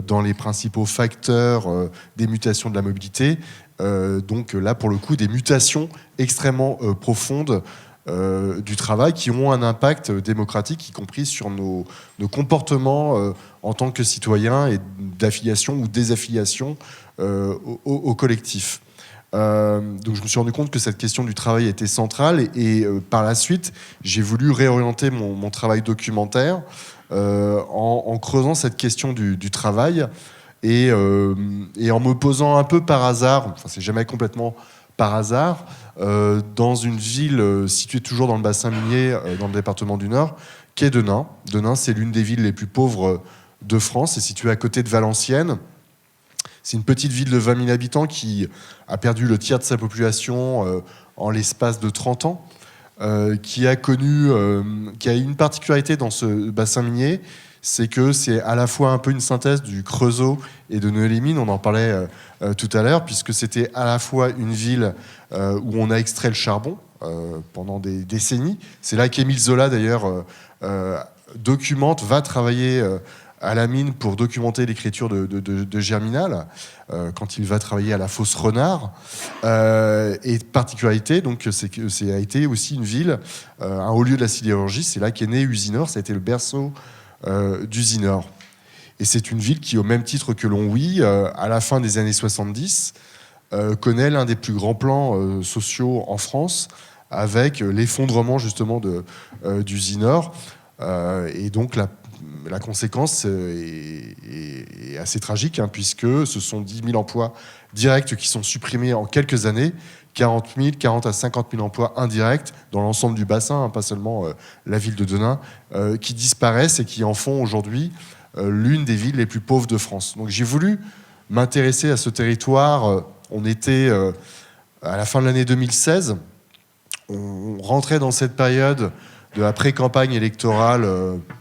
dans les principaux facteurs des mutations de la mobilité. Donc là, pour le coup, des mutations extrêmement profondes du travail qui ont un impact démocratique, y compris sur nos comportements en tant que citoyens et d'affiliation ou désaffiliation au collectif. Donc je me suis rendu compte que cette question du travail était centrale et par la suite, j'ai voulu réorienter mon travail documentaire en creusant cette question du travail et en me posant un peu par hasard, enfin c'est jamais complètement par hasard, dans une ville située toujours dans le bassin minier, dans le département du Nord, qui est Denain. Denain, c'est l'une des villes les plus pauvres de France, c'est situé à côté de Valenciennes. C'est une petite ville de 20 000 habitants qui a perdu le tiers de sa population en l'espace de 30 ans, qui a eu une particularité dans ce bassin minier, c'est que c'est à la fois un peu une synthèse du Creusot et de Noélie-Mines, on en parlait tout à l'heure, puisque c'était à la fois une ville où on a extrait le charbon pendant des décennies. C'est là qu'Émile Zola, d'ailleurs, va travailler à la mine pour documenter l'écriture de Germinal, quand il va travailler à la fosse Renard. Et particularité, donc, c'est que ça a été aussi une ville, un haut lieu de la sidérurgie. C'est là qu'est né Usinor, ça a été le berceau d'Usinor. Et c'est une ville qui, au même titre que Longwy, à la fin des années 70, connaît l'un des plus grands plans sociaux en France, avec l'effondrement justement d'Usinor. Et donc la conséquence est assez tragique, hein, puisque ce sont 10 000 emplois directs qui sont supprimés en quelques années, 40 à 50 000 emplois indirects dans l'ensemble du bassin, hein, pas seulement la ville de Denain, qui disparaissent et qui en font aujourd'hui l'une des villes les plus pauvres de France. Donc j'ai voulu m'intéresser à ce territoire. On était à la fin de l'année 2016. On rentrait dans cette période de la pré-campagne électorale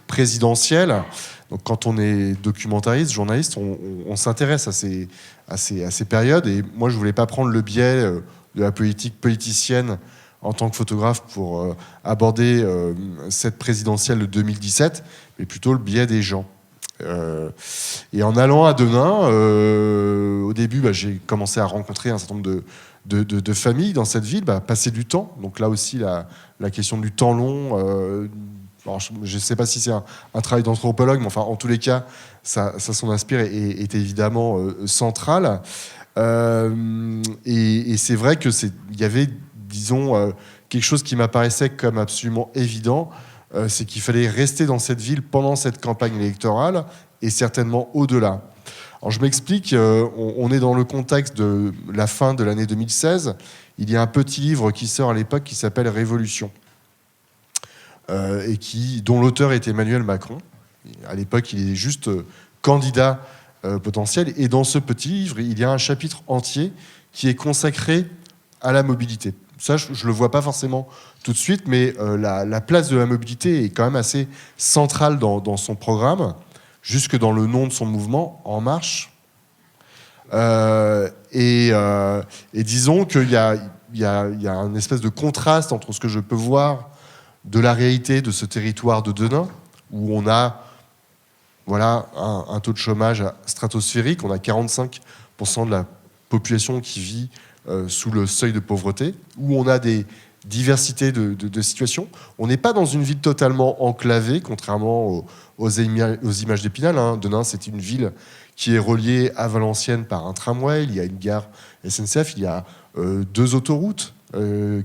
présidentielle. Donc, quand on est documentariste, journaliste, on s'intéresse à ces périodes. Et moi, je ne voulais pas prendre le biais de la politique politicienne en tant que photographe pour aborder cette présidentielle de 2017, mais plutôt le biais des gens. Et en allant à Denain, au début, j'ai commencé à rencontrer un certain nombre de familles dans cette ville, passer du temps. Donc là aussi, la question du temps long. Alors je ne sais pas si c'est un travail d'anthropologue, mais enfin, en tous les cas, ça s'en inspire et est évidemment central. Et c'est vrai que il y avait, disons, quelque chose qui m'apparaissait comme absolument évident. C'est qu'il fallait rester dans cette ville pendant cette campagne électorale et certainement au-delà. Alors je m'explique, on est dans le contexte de la fin de l'année 2016. Il y a un petit livre qui sort à l'époque qui s'appelle Révolution, et dont l'auteur est Emmanuel Macron. À l'époque, il est juste candidat potentiel. Et dans ce petit livre, il y a un chapitre entier qui est consacré à la mobilité. Ça, je ne le vois pas forcément tout de suite, mais la place de la mobilité est quand même assez centrale dans son programme, jusque dans le nom de son mouvement, En Marche. Et disons qu'il y a une espèce de contraste entre ce que je peux voir de la réalité de ce territoire de Denain, où on a un taux de chômage stratosphérique, on a 45% de la population qui vit sous le seuil de pauvreté, où on a des diversités de situations. On n'est pas dans une ville totalement enclavée, contrairement aux images d'Épinal. Hein. Denain, c'est une ville qui est reliée à Valenciennes par un tramway. Il y a une gare SNCF, il y a 2 autoroutes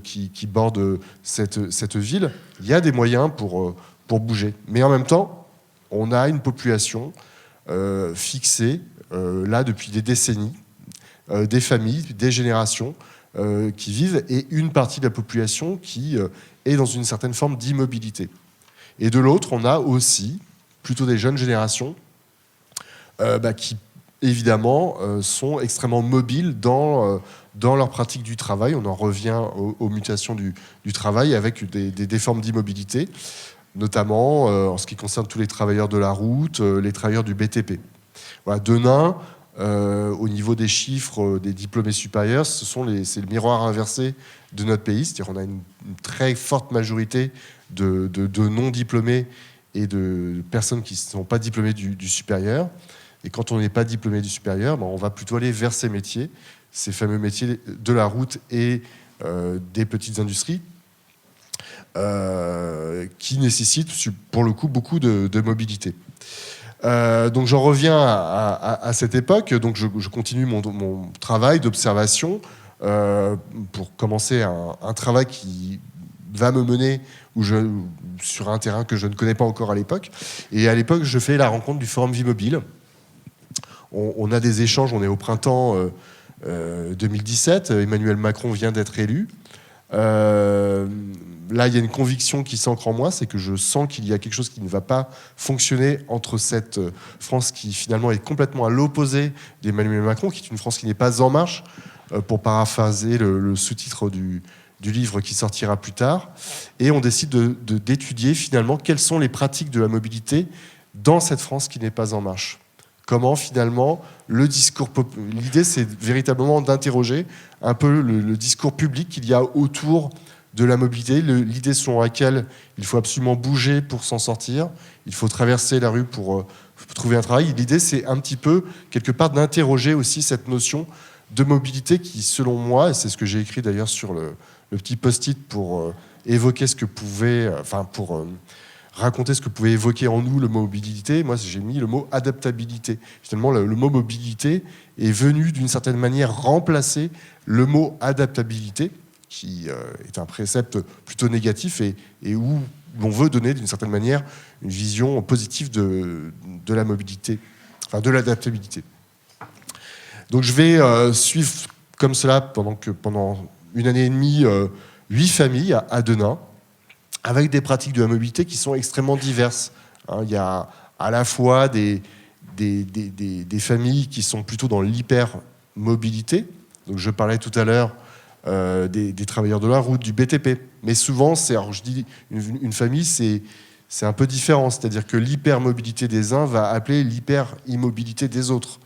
qui bordent cette ville. Il y a des moyens pour bouger. Mais en même temps, on a une population fixée, là, depuis des décennies, des familles, des générations qui vivent, et une partie de la population qui est dans une certaine forme d'immobilité. Et de l'autre, on a aussi plutôt des jeunes générations qui, évidemment, sont extrêmement mobiles dans leur pratique du travail. On en revient aux mutations du travail avec des formes d'immobilité, notamment en ce qui concerne tous les travailleurs de la route, les travailleurs du BTP. Voilà, Denain, au niveau des chiffres des diplômés supérieurs, c'est le miroir inversé de notre pays. C'est-à-dire qu'on a une très forte majorité de non-diplômés et de personnes qui ne sont pas diplômées du supérieur. Et quand on n'est pas diplômé du supérieur, on va plutôt aller vers ces métiers, ces fameux métiers de la route et des petites industries, qui nécessitent, pour le coup, beaucoup de mobilité. Donc j'en reviens à cette époque. Donc je continue mon travail d'observation pour commencer un travail qui va me mener sur un terrain que je ne connais pas encore à l'époque. Et à l'époque, je fais la rencontre du Forum Vie Mobile. On a des échanges, on est au printemps 2017, Emmanuel Macron vient d'être élu. Là, il y a une conviction qui s'ancre en moi, c'est que je sens qu'il y a quelque chose qui ne va pas fonctionner entre cette France qui finalement est complètement à l'opposé d'Emmanuel Macron, qui est une France qui n'est pas en marche, pour paraphraser le sous-titre du livre qui sortira plus tard. Et on décide d'étudier finalement quelles sont les pratiques de la mobilité dans cette France qui n'est pas en marche. Comment finalement le discours... L'idée, c'est véritablement d'interroger un peu le discours public qu'il y a autour de la mobilité, l'idée selon laquelle il faut absolument bouger pour s'en sortir, il faut traverser la rue pour trouver un travail. L'idée, c'est un petit peu, quelque part, d'interroger aussi cette notion de mobilité qui, selon moi, et c'est ce que j'ai écrit d'ailleurs sur le petit post-it pour évoquer ce que pouvait... pour raconter ce que pouvait évoquer en nous le mot mobilité, moi j'ai mis le mot adaptabilité. Finalement, le mot mobilité est venu d'une certaine manière remplacer le mot adaptabilité, qui est un précepte plutôt négatif et où on veut donner d'une certaine manière une vision positive de la mobilité, enfin de l'adaptabilité. Donc je vais suivre comme cela pendant 1 année et demie 8 familles à Denain, avec des pratiques de la mobilité qui sont extrêmement diverses. Il y a à la fois des familles qui sont plutôt dans l'hypermobilité. Donc je parlais tout à l'heure des travailleurs de la route, du BTP. Mais souvent, alors je dis une famille, c'est un peu différent. C'est-à-dire que l'hypermobilité des uns va appeler l'hyper-immobilité des autres.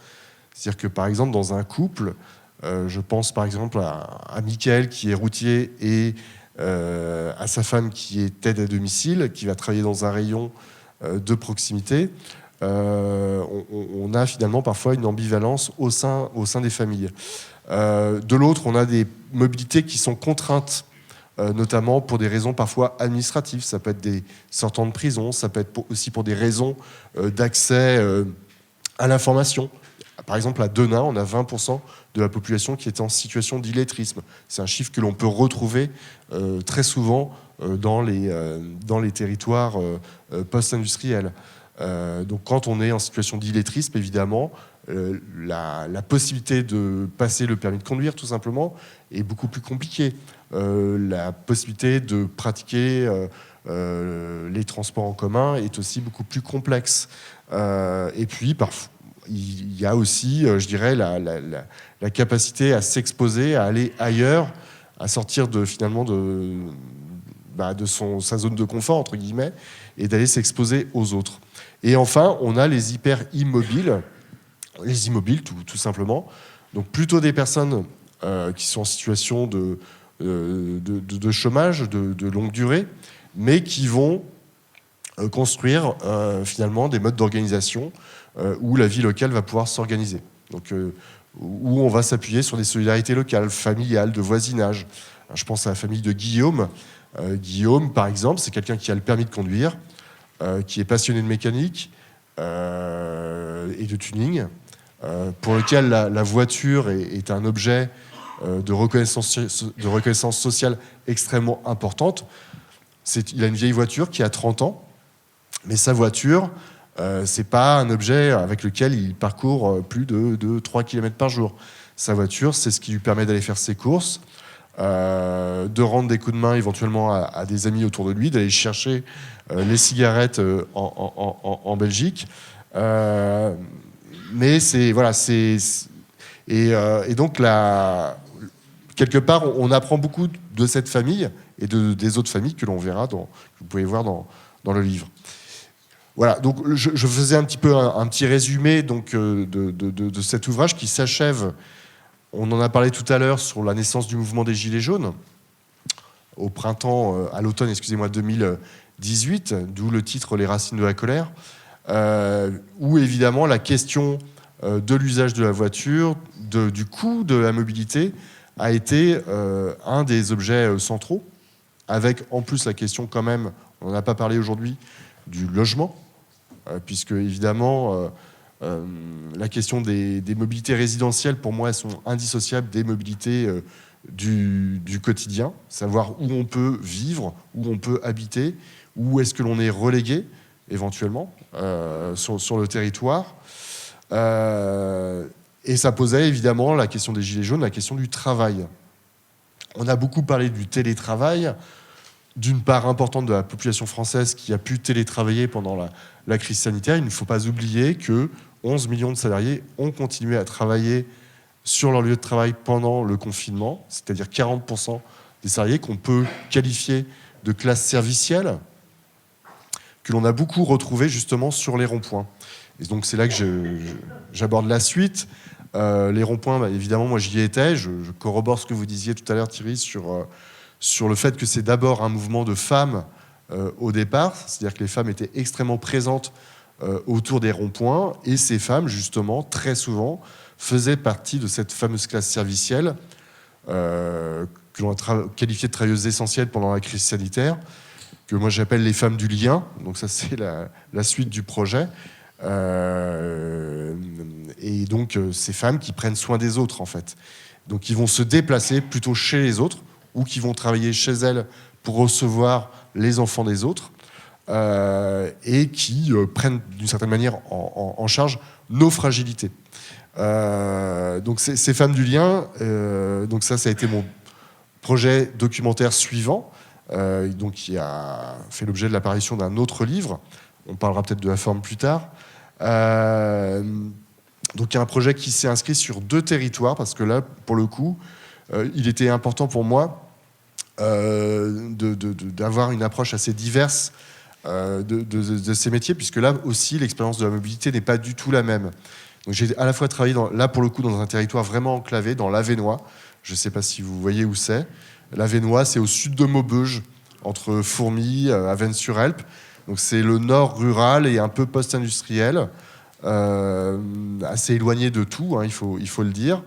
C'est-à-dire que par exemple, dans un couple, je pense par exemple à Mickaël qui est routier et à sa femme qui est aide à domicile, qui va travailler dans un rayon de proximité. On a finalement parfois une ambivalence au sein des familles. De l'autre, on a des mobilités qui sont contraintes, notamment pour des raisons parfois administratives. Ça peut être des sortants de prison, ça peut être aussi pour des raisons d'accès à l'information. Par exemple, à Denain, on a 20% de la population qui est en situation d'illettrisme. C'est un chiffre que l'on peut retrouver très souvent dans les territoires post-industriels. Donc quand on est en situation d'illettrisme, évidemment, la possibilité de passer le permis de conduire, tout simplement, est beaucoup plus compliquée. La possibilité de pratiquer les transports en commun est aussi beaucoup plus complexe. Et puis, parfois, il y a aussi, je dirais, la capacité à s'exposer, à aller ailleurs, à sortir finalement de sa zone de confort, entre guillemets, et d'aller s'exposer aux autres. Et enfin, on a les hyper-immobiles, les immobiles tout simplement, donc plutôt des personnes qui sont en situation de chômage, de longue durée, mais qui vont construire finalement des modes d'organisation où la vie locale va pouvoir s'organiser. Donc, où on va s'appuyer sur des solidarités locales, familiales, de voisinage. Alors, je pense à la famille de Guillaume. Guillaume, par exemple, c'est quelqu'un qui a le permis de conduire, qui est passionné de mécanique et de tuning, pour lequel la voiture est un objet de reconnaissance sociale extrêmement importante. Il a une vieille voiture qui a 30 ans, mais sa voiture, c'est pas un objet avec lequel il parcourt plus de 3 km par jour. Sa voiture, c'est ce qui lui permet d'aller faire ses courses, de rendre des coups de main éventuellement à des amis autour de lui, d'aller chercher les cigarettes en Belgique. Mais et donc quelque part, on apprend beaucoup de cette famille et des autres familles que l'on verra, que vous pouvez voir dans le livre. Voilà, donc je faisais un petit résumé donc, de cet ouvrage qui s'achève. On en a parlé tout à l'heure sur la naissance du mouvement des Gilets jaunes, à l'automne, 2018, d'où le titre Les racines de la colère, où évidemment la question de l'usage de la voiture, du coût de la mobilité, a été un des objets centraux, avec en plus la question quand même, on n'en a pas parlé aujourd'hui, du logement, puisque évidemment la question des mobilités résidentielles, pour moi, elles sont indissociables des mobilités du quotidien, savoir où on peut vivre, où on peut habiter, où est-ce que l'on est relégué éventuellement sur le territoire. Et ça posait évidemment la question des Gilets jaunes, la question du travail. On a beaucoup parlé du télétravail, d'une part importante de la population française qui a pu télétravailler pendant la crise sanitaire. Il ne faut pas oublier que 11 millions de salariés ont continué à travailler sur leur lieu de travail pendant le confinement, c'est-à-dire 40% des salariés qu'on peut qualifier de classe servicielle, que l'on a beaucoup retrouvé justement sur les ronds-points. Et donc c'est là que j'aborde la suite. Les ronds-points, évidemment, moi j'y étais. Je corrobore ce que vous disiez tout à l'heure, Thierry, sur le fait que c'est d'abord un mouvement de femmes au départ, c'est-à-dire que les femmes étaient extrêmement présentes autour des ronds-points, et ces femmes, justement, très souvent, faisaient partie de cette fameuse classe servicielle que l'on a qualifiée de travailleuses essentielles pendant la crise sanitaire, que moi j'appelle les femmes du lien. Donc ça, c'est la suite du projet. Et donc ces femmes qui prennent soin des autres, en fait. Donc qui vont se déplacer plutôt chez les autres, ou qui vont travailler chez elles pour recevoir les enfants des autres. et qui prennent d'une certaine manière en charge nos fragilités. Donc ces femmes du lien, donc ça a été mon projet documentaire suivant, donc qui a fait l'objet de l'apparition d'un autre livre. On parlera peut-être de la forme plus tard. Donc il y a un projet qui s'est inscrit sur 2 territoires, parce que là, pour le coup, il était important pour moi d'avoir une approche assez diverse de ces métiers, puisque là aussi, l'expérience de la mobilité n'est pas du tout la même. Donc j'ai à la fois travaillé, là pour le coup, dans un territoire vraiment enclavé, dans l'Avesnois. Je ne sais pas si vous voyez où c'est. L'Avesnois, c'est au sud de Maubeuge, entre Fourmies, Avesnes-sur-Helpe. Donc c'est le nord rural et un peu post-industriel, assez éloigné de tout, hein, il faut le dire.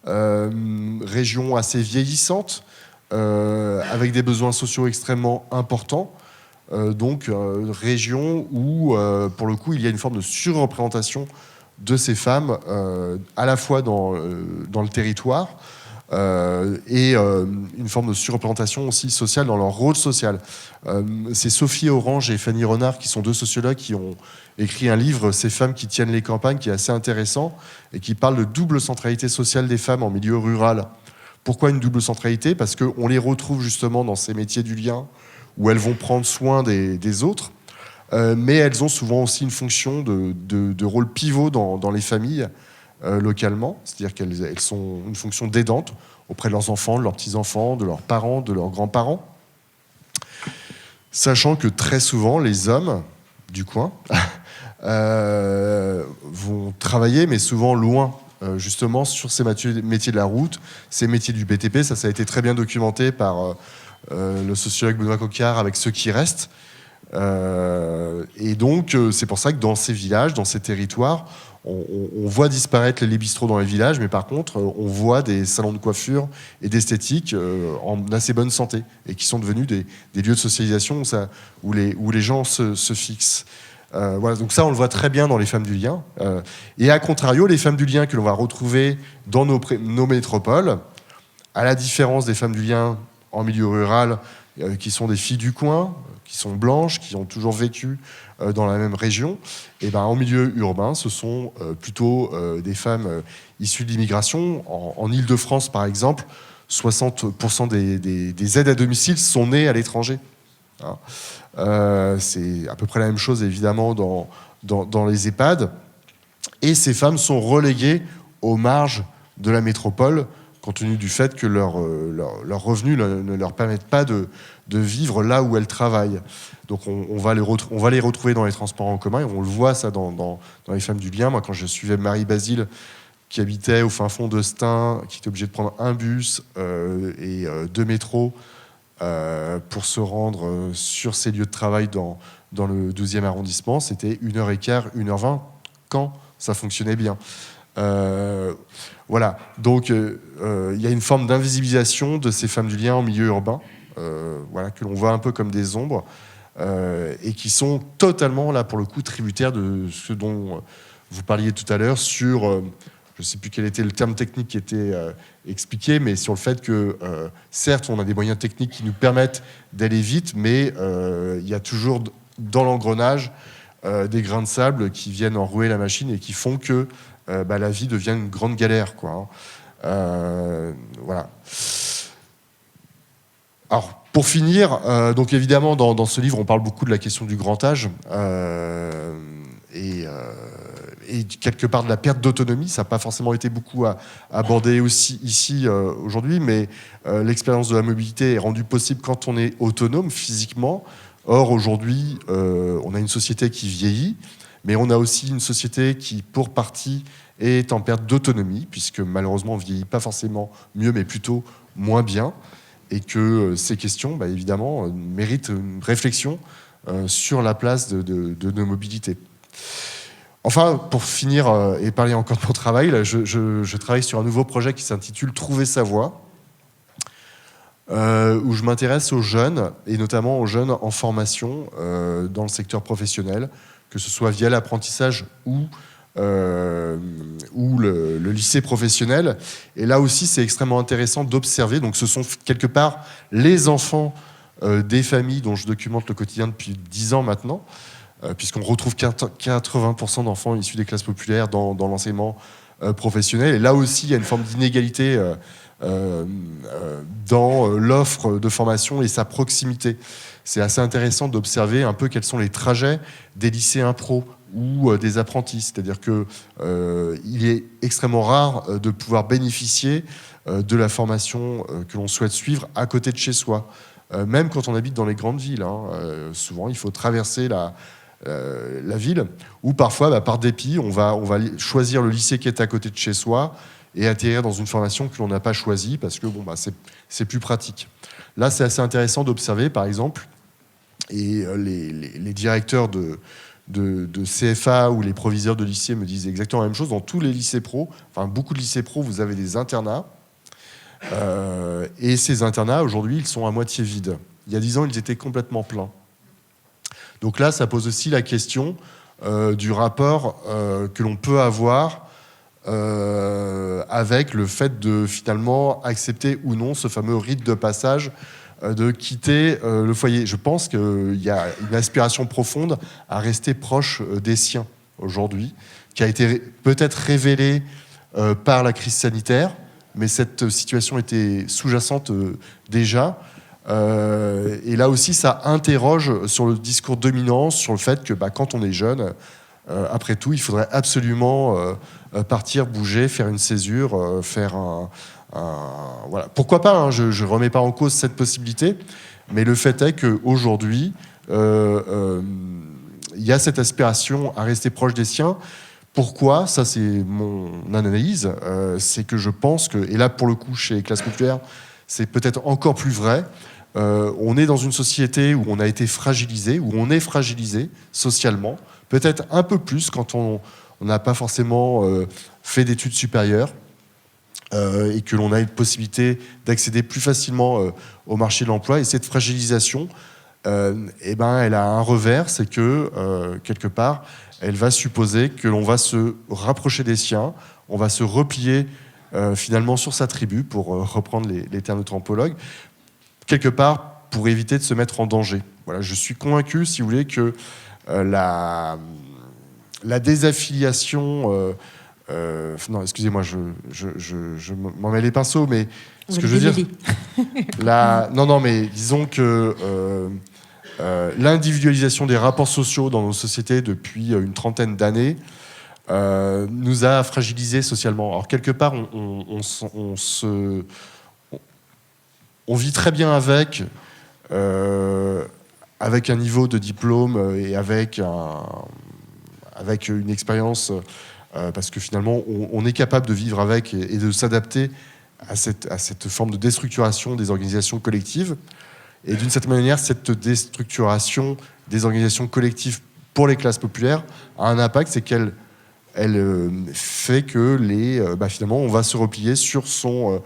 Région assez vieillissante, avec des besoins sociaux extrêmement importants. Donc région où, pour le coup, il y a une forme de surreprésentation de ces femmes, à la fois dans le territoire, et une forme de surreprésentation aussi sociale dans leur rôle social. C'est Sophie Orange et Fanny Renard, qui sont 2 sociologues, qui ont écrit un livre, Ces femmes qui tiennent les campagnes, qui est assez intéressant et qui parle de double centralité sociale des femmes en milieu rural. Pourquoi une double centralité ? Parce qu'on les retrouve justement dans ces métiers du lien où elles vont prendre soin des autres, mais elles ont souvent aussi une fonction de rôle pivot dans les familles localement, c'est-à-dire qu'elles sont une fonction d'aidante auprès de leurs enfants, de leurs petits-enfants, de leurs parents, de leurs grands-parents. Sachant que très souvent, les hommes du coin vont travailler, mais souvent loin, justement sur ces métiers de la route, ces métiers du BTP. Ça a été très bien documenté par le sociologue Benoît Coquart avec Ceux qui restent. Et donc, c'est pour ça que dans ces villages, dans ces territoires, on voit disparaître les bistrots dans les villages, mais par contre, on voit des salons de coiffure et d'esthétique en assez bonne santé, et qui sont devenus des lieux de socialisation où les gens se fixent. Voilà, donc ça, on le voit très bien dans les femmes du lien. Et à contrario, les femmes du lien que l'on va retrouver dans nos métropoles, à la différence des femmes du lien en milieu rural, qui sont des filles du coin, qui sont blanches, qui ont toujours vécu dans la même région, et ben en milieu urbain, ce sont plutôt des femmes issues de l'immigration. En Île-de-France, par exemple, 60% des aides à domicile sont nées à l'étranger. Hein. C'est à peu près la même chose, évidemment, dans les EHPAD. Et ces femmes sont reléguées aux marges de la métropole, compte tenu du fait que leurs revenus ne leur permettent pas de vivre là où elles travaillent. Donc on va les retrouver dans les transports en commun, et on le voit ça dans les femmes du lien. Moi, quand je suivais Marie Basile, qui habitait au fin fond de Stein, qui était obligée de prendre un bus et 2 métros pour se rendre sur ses lieux de travail dans le 12e arrondissement, c'était 1h15, 1h20, quand ça fonctionnait bien. Voilà, donc il y a une forme d'invisibilisation de ces femmes du lien en milieu urbain, voilà, que l'on voit un peu comme des ombres, et qui sont totalement, là pour le coup, tributaires de ce dont vous parliez tout à l'heure sur, je ne sais plus quel était le terme technique qui était expliqué, mais sur le fait que, certes, on a des moyens techniques qui nous permettent d'aller vite, mais il y a toujours dans l'engrenage des grains de sable qui viennent enrouer la machine et qui font que la vie devient une grande galère, quoi. Voilà. Alors, pour finir, donc évidemment, dans ce livre, on parle beaucoup de la question du grand âge et quelque part de la perte d'autonomie. Ça n'a pas forcément été beaucoup abordé aussi ici aujourd'hui, mais l'expérience de la mobilité est rendue possible quand on est autonome physiquement. Or, aujourd'hui, on a une société qui vieillit, mais on a aussi une société qui, pour partie, est en perte d'autonomie, puisque malheureusement, on ne vieillit pas forcément mieux, mais plutôt moins bien, et que ces questions, évidemment, méritent une réflexion sur la place de nos mobilités. Enfin, pour finir et parler encore de mon travail, là, je travaille sur un nouveau projet qui s'intitule « Trouver sa voie », où je m'intéresse aux jeunes, et notamment aux jeunes en formation dans le secteur professionnel, que ce soit via l'apprentissage ou le lycée professionnel. Et là aussi, c'est extrêmement intéressant d'observer. Donc, ce sont quelque part les enfants des familles dont je documente le quotidien depuis 10 ans maintenant, puisqu'on retrouve 80% d'enfants issus des classes populaires dans l'enseignement professionnel. Et là aussi, il y a une forme d'inégalité dans l'offre de formation et sa proximité. C'est assez intéressant d'observer un peu quels sont les trajets des lycéens pro ou des apprentis. C'est-à-dire qu'il est extrêmement rare de pouvoir bénéficier de la formation que l'on souhaite suivre à côté de chez soi. Même quand on habite dans les grandes villes. Souvent, il faut traverser la ville, ou parfois, par dépit, on va choisir le lycée qui est à côté de chez soi et atterrir dans une formation que l'on n'a pas choisie parce que c'est plus pratique. Là, c'est assez intéressant d'observer, par exemple, et les directeurs de CFA ou les proviseurs de lycée me disent exactement la même chose. Dans tous les lycées pro, enfin beaucoup de lycées pro, vous avez des internats. Et ces internats, aujourd'hui, ils sont à moitié vides. Il y a 10 ans, ils étaient complètement pleins. Donc là, ça pose aussi la question du rapport que l'on peut avoir avec le fait de finalement accepter ou non ce fameux rite de passage de quitter le foyer. Je pense qu'il y a une aspiration profonde à rester proche des siens aujourd'hui, qui a été peut-être révélée par la crise sanitaire, mais cette situation était sous-jacente déjà. Et là aussi, ça interroge sur le discours dominant, sur le fait que quand on est jeune, après tout, il faudrait absolument partir, bouger, faire une césure, faire voilà. Pourquoi pas, je ne remets pas en cause cette possibilité, mais le fait est qu'aujourd'hui, il y a cette aspiration à rester proche des siens. Pourquoi ? Ça, c'est mon analyse. C'est que je pense que, et là, pour le coup, chez les classes populaires, c'est peut-être encore plus vrai. On est dans une société où on a été fragilisé, où on est fragilisé socialement, peut-être un peu plus quand on n'a pas forcément fait d'études supérieures et que l'on a une possibilité d'accéder plus facilement au marché de l'emploi. Et cette fragilisation, elle a un revers, c'est que, quelque part, elle va supposer que l'on va se rapprocher des siens, on va se replier finalement sur sa tribu, pour reprendre les termes de anthropologues, quelque part pour éviter de se mettre en danger. Voilà, je suis convaincu, si vous voulez, que la désaffiliation... non, excusez-moi, je m'en mets les pinceaux, mais ce que je veux dire... Non, mais disons que l'individualisation des rapports sociaux dans nos sociétés depuis une trentaine d'années nous a fragilisés socialement. Alors, quelque part, on vit très bien avec un niveau de diplôme et avec une expérience, parce que finalement, on est capable de vivre avec et de s'adapter à cette forme de déstructuration des organisations collectives. Et d'une certaine manière, cette déstructuration des organisations collectives pour les classes populaires a un impact, c'est qu'elle fait que finalement, on va se replier sur son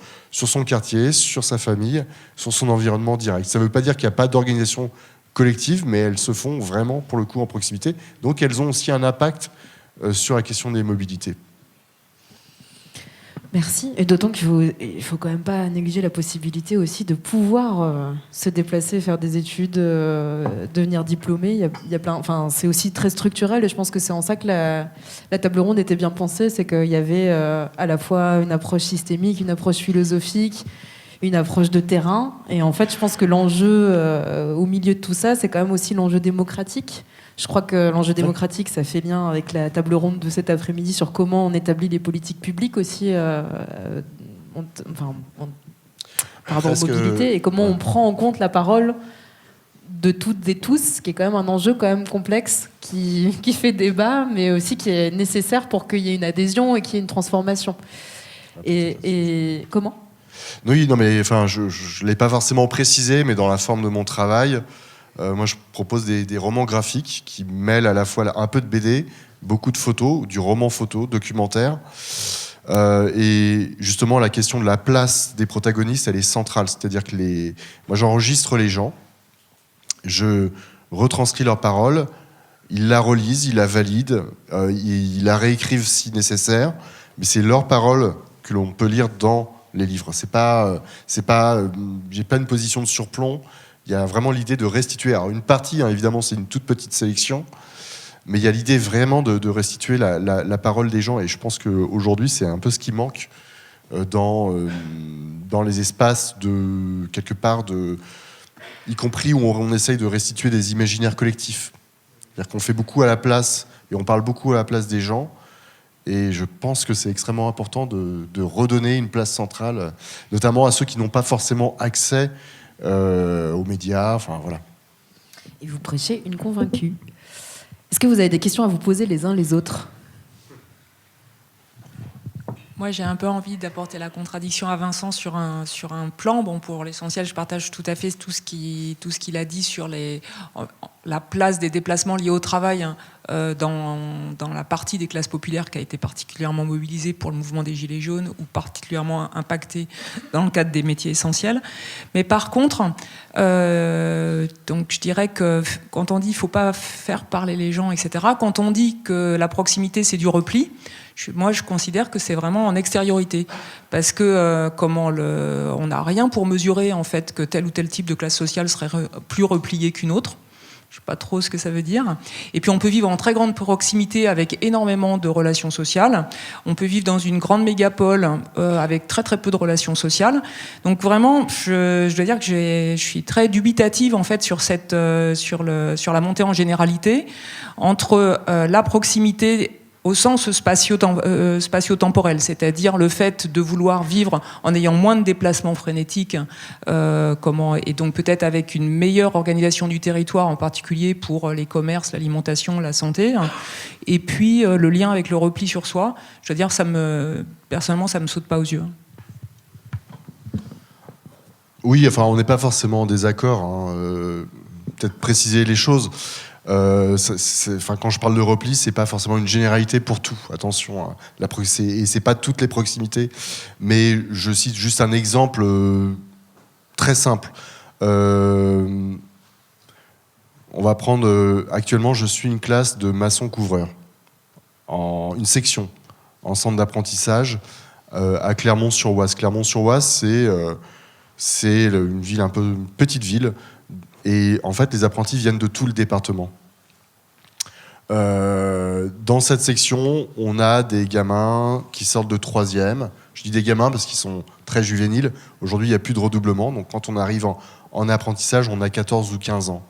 quartier, sur sa famille, sur son environnement direct. Ça ne veut pas dire qu'il n'y a pas d'organisation collective, mais elles se font vraiment, pour le coup, en proximité. Donc, elles ont aussi un impact sur la question des mobilités. Merci. Et d'autant qu'il faut quand même pas négliger la possibilité aussi de pouvoir se déplacer, faire des études, devenir diplômé. Il y a plein. Enfin, c'est aussi très structurel. Et je pense que c'est en ça que la table ronde était bien pensée, c'est qu'il y avait à la fois une approche systémique, une approche philosophique, une approche de terrain. Et en fait, je pense que l'enjeu au milieu de tout ça, c'est quand même aussi l'enjeu démocratique. Je crois que l'enjeu démocratique, ça fait lien avec la table ronde de cet après-midi sur comment on établit les politiques publiques aussi par rapport aux mobilités et comment on prend en compte la parole de toutes et tous, qui est quand même un enjeu quand même complexe, qui fait débat, mais aussi qui est nécessaire pour qu'il y ait une adhésion et qu'il y ait une transformation. Et comment ? Oui, non, mais je ne l'ai pas forcément précisé, mais dans la forme de mon travail, moi, je propose des romans graphiques qui mêlent à la fois un peu de BD, beaucoup de photos, du roman photo, documentaire. Et justement, la question de la place des protagonistes, elle est centrale. C'est-à-dire que moi, j'enregistre les gens, je retranscris leurs paroles, ils la relisent, ils la valident, ils la réécrivent si nécessaire, mais c'est leurs paroles que l'on peut lire dans les livres. J'ai pas une position de surplomb. il y a vraiment l'idée de restituer. Alors une partie, hein, évidemment, c'est une toute petite sélection, mais il y a l'idée vraiment de restituer la parole des gens. Et je pense qu'aujourd'hui, c'est un peu ce qui manque dans les espaces de quelque part, y compris où on essaye de restituer des imaginaires collectifs. C'est-à-dire qu'on fait beaucoup à la place, et on parle beaucoup à la place des gens. Et je pense que c'est extrêmement important de redonner une place centrale, notamment à ceux qui n'ont pas forcément accès aux médias. Enfin, voilà. Et vous prêchez une convaincue. Est-ce que vous avez des questions à vous poser les uns les autres ? Moi, j'ai un peu envie d'apporter la contradiction à Vincent sur un plan. Bon, pour l'essentiel, je partage tout à fait tout ce qu'il a dit sur la place des déplacements liés au travail dans la partie des classes populaires qui a été particulièrement mobilisée pour le mouvement des Gilets jaunes ou particulièrement impactée dans le cadre des métiers essentiels. Mais par contre, donc je dirais que quand on dit qu'il ne faut pas faire parler les gens, etc., quand on dit que la proximité, c'est du repli, moi, je considère que c'est vraiment en extériorité, parce que on n'a rien pour mesurer en fait que tel ou tel type de classe sociale serait plus replié qu'une autre. Je ne sais pas trop ce que ça veut dire. Et puis on peut vivre en très grande proximité avec énormément de relations sociales. On peut vivre dans une grande mégapole avec très très peu de relations sociales. Donc vraiment, je dois dire que je suis très dubitative en fait sur la montée en généralité entre la proximité au sens spatio-temporel, c'est-à-dire le fait de vouloir vivre en ayant moins de déplacements frénétiques, et donc peut-être avec une meilleure organisation du territoire, en particulier pour les commerces, l'alimentation, la santé, et puis le lien avec le repli sur soi. Je veux dire, personnellement, ça me saute pas aux yeux. Oui, enfin, on n'est pas forcément en désaccord. Hein. Peut-être préciser les choses. Quand je parle de repli, c'est pas forcément une généralité pour tout. Attention, hein. Et c'est pas toutes les proximités. Mais je cite juste un exemple très simple. On va prendre. Actuellement, je suis une classe de maçons couvreurs, une section en centre d'apprentissage à Clermont-sur-Oise. Clermont-sur-Oise, c'est une ville une petite ville. Et en fait, les apprentis viennent de tout le département. Dans cette section, on a des gamins qui sortent de 3e. Je dis des gamins parce qu'ils sont très juvéniles. Aujourd'hui, il n'y a plus de redoublement. Donc, quand on arrive en apprentissage, on a 14 ou 15 ans.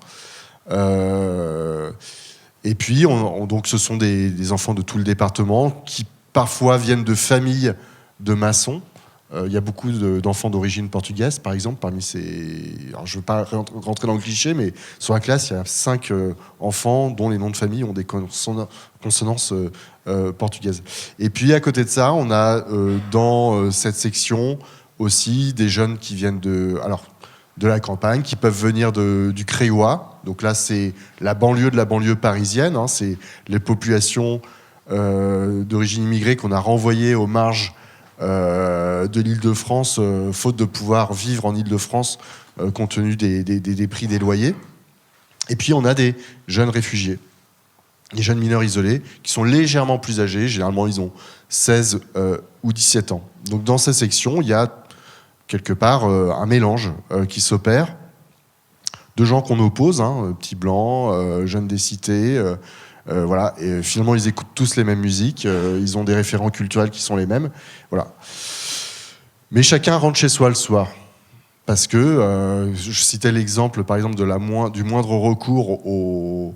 Et puis, donc, ce sont des enfants de tout le département qui, parfois, viennent de familles de maçons. Il y a beaucoup d'enfants d'origine portugaise, par exemple, parmi ces... Alors, je ne veux pas rentrer dans le cliché, mais sur la classe, il y a 5 enfants dont les noms de famille ont des consonances portugaises. Et puis, à côté de ça, on a dans cette section aussi des jeunes qui viennent de la campagne, qui peuvent venir du Créois. Donc là, c'est la banlieue de la banlieue parisienne. Hein, c'est les populations d'origine immigrée qu'on a renvoyées aux marges de l'Île-de-France, faute de pouvoir vivre en Île-de-France compte tenu des prix des loyers. Et puis on a des jeunes réfugiés, des jeunes mineurs isolés, qui sont légèrement plus âgés, généralement ils ont 16 ou 17 ans. Donc dans ces sections, il y a quelque part un mélange qui s'opère de gens qu'on oppose, hein, petits blancs, jeunes des cités, voilà, et finalement ils écoutent tous les mêmes musiques, ils ont des référents culturels qui sont les mêmes, voilà. Mais chacun rentre chez soi le soir, parce que je citais l'exemple par exemple du moindre recours au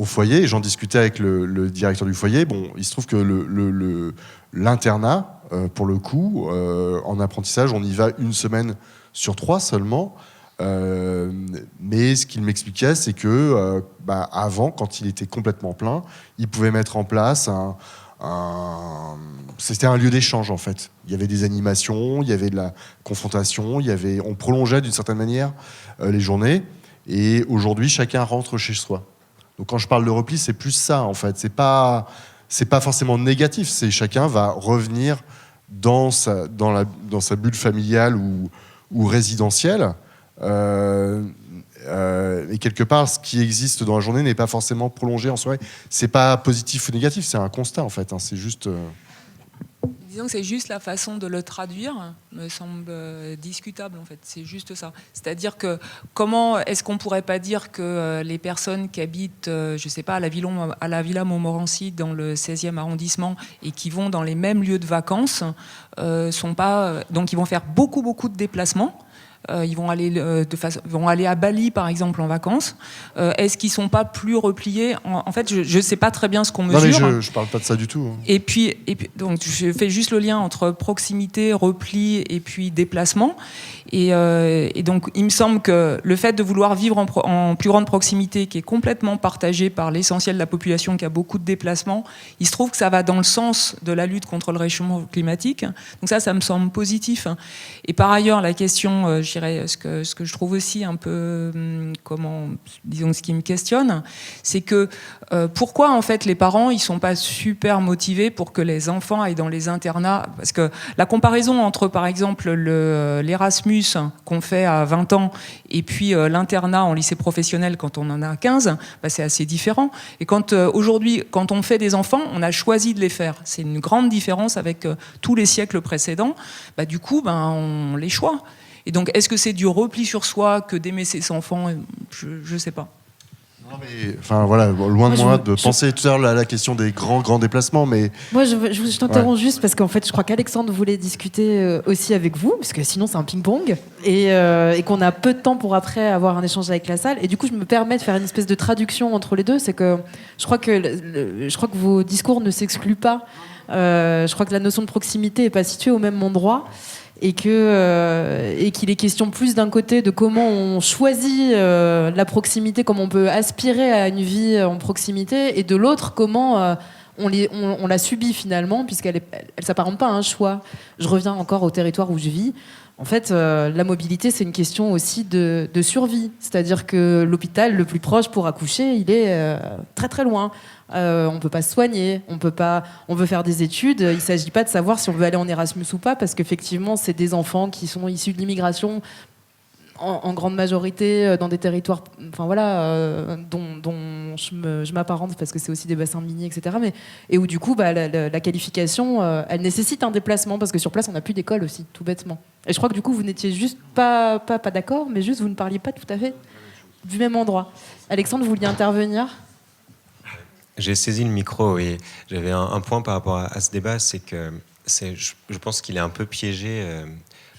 foyer, et j'en discutais avec le directeur du foyer. Bon, il se trouve que l'internat, pour le coup, en apprentissage, on y va 1 semaine sur 3 seulement. Mais ce qu'il m'expliquait, c'est que avant, quand il était complètement plein, il pouvait mettre en place c'était un lieu d'échange en fait. Il y avait des animations, il y avait de la confrontation, on prolongeait d'une certaine manière les journées. Et aujourd'hui, chacun rentre chez soi. Donc quand je parle de repli, c'est plus ça en fait. C'est pas forcément négatif. C'est chacun va revenir dans sa bulle familiale ou résidentielle. Et quelque part, ce qui existe dans la journée n'est pas forcément prolongé en soirée. C'est pas positif ou négatif, c'est un constat en fait. Hein. C'est juste. Disons que c'est juste la façon de le traduire me semble discutable en fait. C'est juste ça. C'est-à-dire que comment est-ce qu'on pourrait pas dire que les personnes qui habitent, je sais pas, à la Villa Montmorency dans le 16e arrondissement et qui vont dans les mêmes lieux de vacances sont pas, donc ils vont faire beaucoup de déplacements. Ils vont aller à Bali par exemple en vacances. Est-ce qu'ils sont pas plus repliés en fait, je sais pas très bien ce qu'on mesure. Non mais je parle pas de ça du tout. Et puis donc je fais juste le lien entre proximité, repli et puis déplacement. Et donc il me semble que le fait de vouloir vivre en plus grande proximité, qui est complètement partagé par l'essentiel de la population, qui a beaucoup de déplacements, il se trouve que ça va dans le sens de la lutte contre le réchauffement climatique. Donc ça me semble positif. Et par ailleurs, la question, je dirais, ce que je trouve aussi un peu, disons, ce qui me questionne, c'est que pourquoi en fait les parents ils sont pas super motivés pour que les enfants aillent dans les internats, parce que la comparaison entre par exemple l'Erasmus qu'on fait à 20 ans et puis l'internat en lycée professionnel quand on en a 15, c'est assez différent. Et aujourd'hui, quand on fait des enfants, on a choisi de les faire. C'est une grande différence avec tous les siècles précédents. Du coup, on les choisit. Et donc, est-ce que c'est du repli sur soi que d'aimer ses enfants ? Je ne sais pas. Non mais, enfin voilà, loin de moi de penser tout à l'heure à la question des grands déplacements, mais... Moi, je t'interromps juste parce qu'en fait, je crois qu'Alexandre voulait discuter aussi avec vous, parce que sinon c'est un ping-pong, et qu'on a peu de temps pour après avoir un échange avec la salle. Et du coup, je me permets de faire une espèce de traduction entre les deux. C'est que je crois que vos discours ne s'excluent pas. Je crois que la notion de proximité n'est pas située au même endroit. Et qu'il est question plus d'un côté de comment on choisit la proximité, comment on peut aspirer à une vie en proximité, et de l'autre, comment on la subit finalement, puisqu'elle s'apparente pas à un choix. Je reviens encore au territoire où je vis. En fait, la mobilité, c'est une question aussi de survie. C'est-à-dire que l'hôpital le plus proche pour accoucher, il est très très loin. On peut pas se soigner, on veut faire des études. Il s'agit pas de savoir si on veut aller en Erasmus ou pas, parce qu'effectivement, c'est des enfants qui sont issus de l'immigration en grande majorité dans des territoires, enfin voilà, dont je m'apparente parce que c'est aussi des bassins miniers, etc. Et où du coup, la qualification, elle nécessite un déplacement parce que sur place, on n'a plus d'école aussi, tout bêtement. Et je crois que du coup, vous n'étiez juste pas d'accord, mais juste vous ne parliez pas tout à fait du même endroit. Alexandre, vous vouliez intervenir ? J'ai saisi le micro et j'avais un point par rapport à ce débat, c'est que je pense qu'il est un peu piégé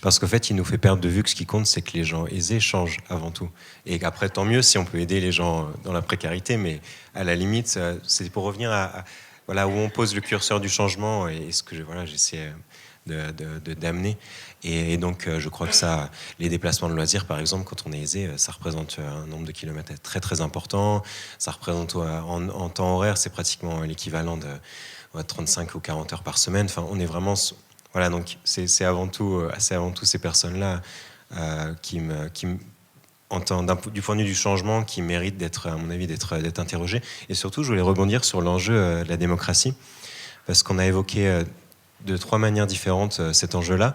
parce qu'en fait, il nous fait perdre de vue que ce qui compte, c'est que les gens aisés changent avant tout. Et après, tant mieux si on peut aider les gens dans la précarité, mais à la limite, c'est pour revenir à voilà, où on pose le curseur du changement et ce que j'essaie d'amener. Et donc, je crois que ça, les déplacements de loisirs, par exemple, quand on est aisé, ça représente un nombre de kilomètres très, très important. Ça représente, en temps horaire, c'est pratiquement l'équivalent de 35 ou 40 heures par semaine. Enfin, on est vraiment... Voilà, donc c'est avant tout ces personnes-là du point de vue du changement, qui méritent d'être, à mon avis, d'être interrogées. Et surtout, je voulais rebondir sur l'enjeu de la démocratie, parce qu'on a évoqué de 3 manières différentes cet enjeu-là.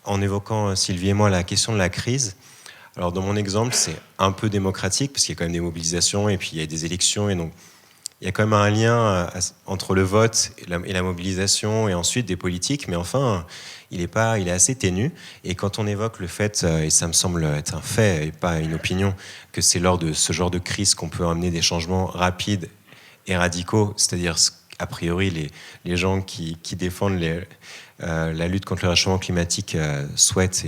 En évoquant, Sylvie et moi, la question de la crise. Alors dans mon exemple, c'est un peu démocratique parce qu'il y a quand même des mobilisations et puis il y a des élections, et donc il y a quand même un lien entre le vote et la mobilisation, et ensuite des politiques, mais enfin il est assez ténu. Et quand on évoque le fait, et ça me semble être un fait et pas une opinion, que c'est lors de ce genre de crise qu'on peut amener des changements rapides et radicaux, c'est-à-dire a priori les gens qui défendent la lutte contre le réchauffement climatique souhaitent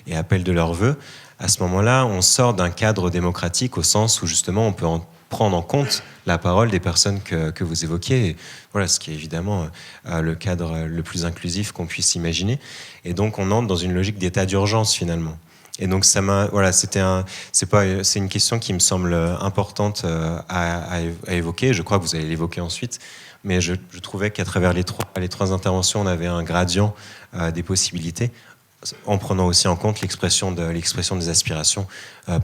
et appellent de leur vœu, à ce moment-là, on sort d'un cadre démocratique au sens où justement on peut prendre en compte la parole des personnes que vous évoquiez. Et voilà, ce qui est évidemment le cadre le plus inclusif qu'on puisse imaginer. Et donc on entre dans une logique d'état d'urgence finalement. Et donc c'est une question qui me semble importante à évoquer. Je crois que vous allez l'évoquer ensuite. Mais je trouvais qu'à travers les trois interventions, on avait un gradient des possibilités, en prenant aussi en compte l'expression des aspirations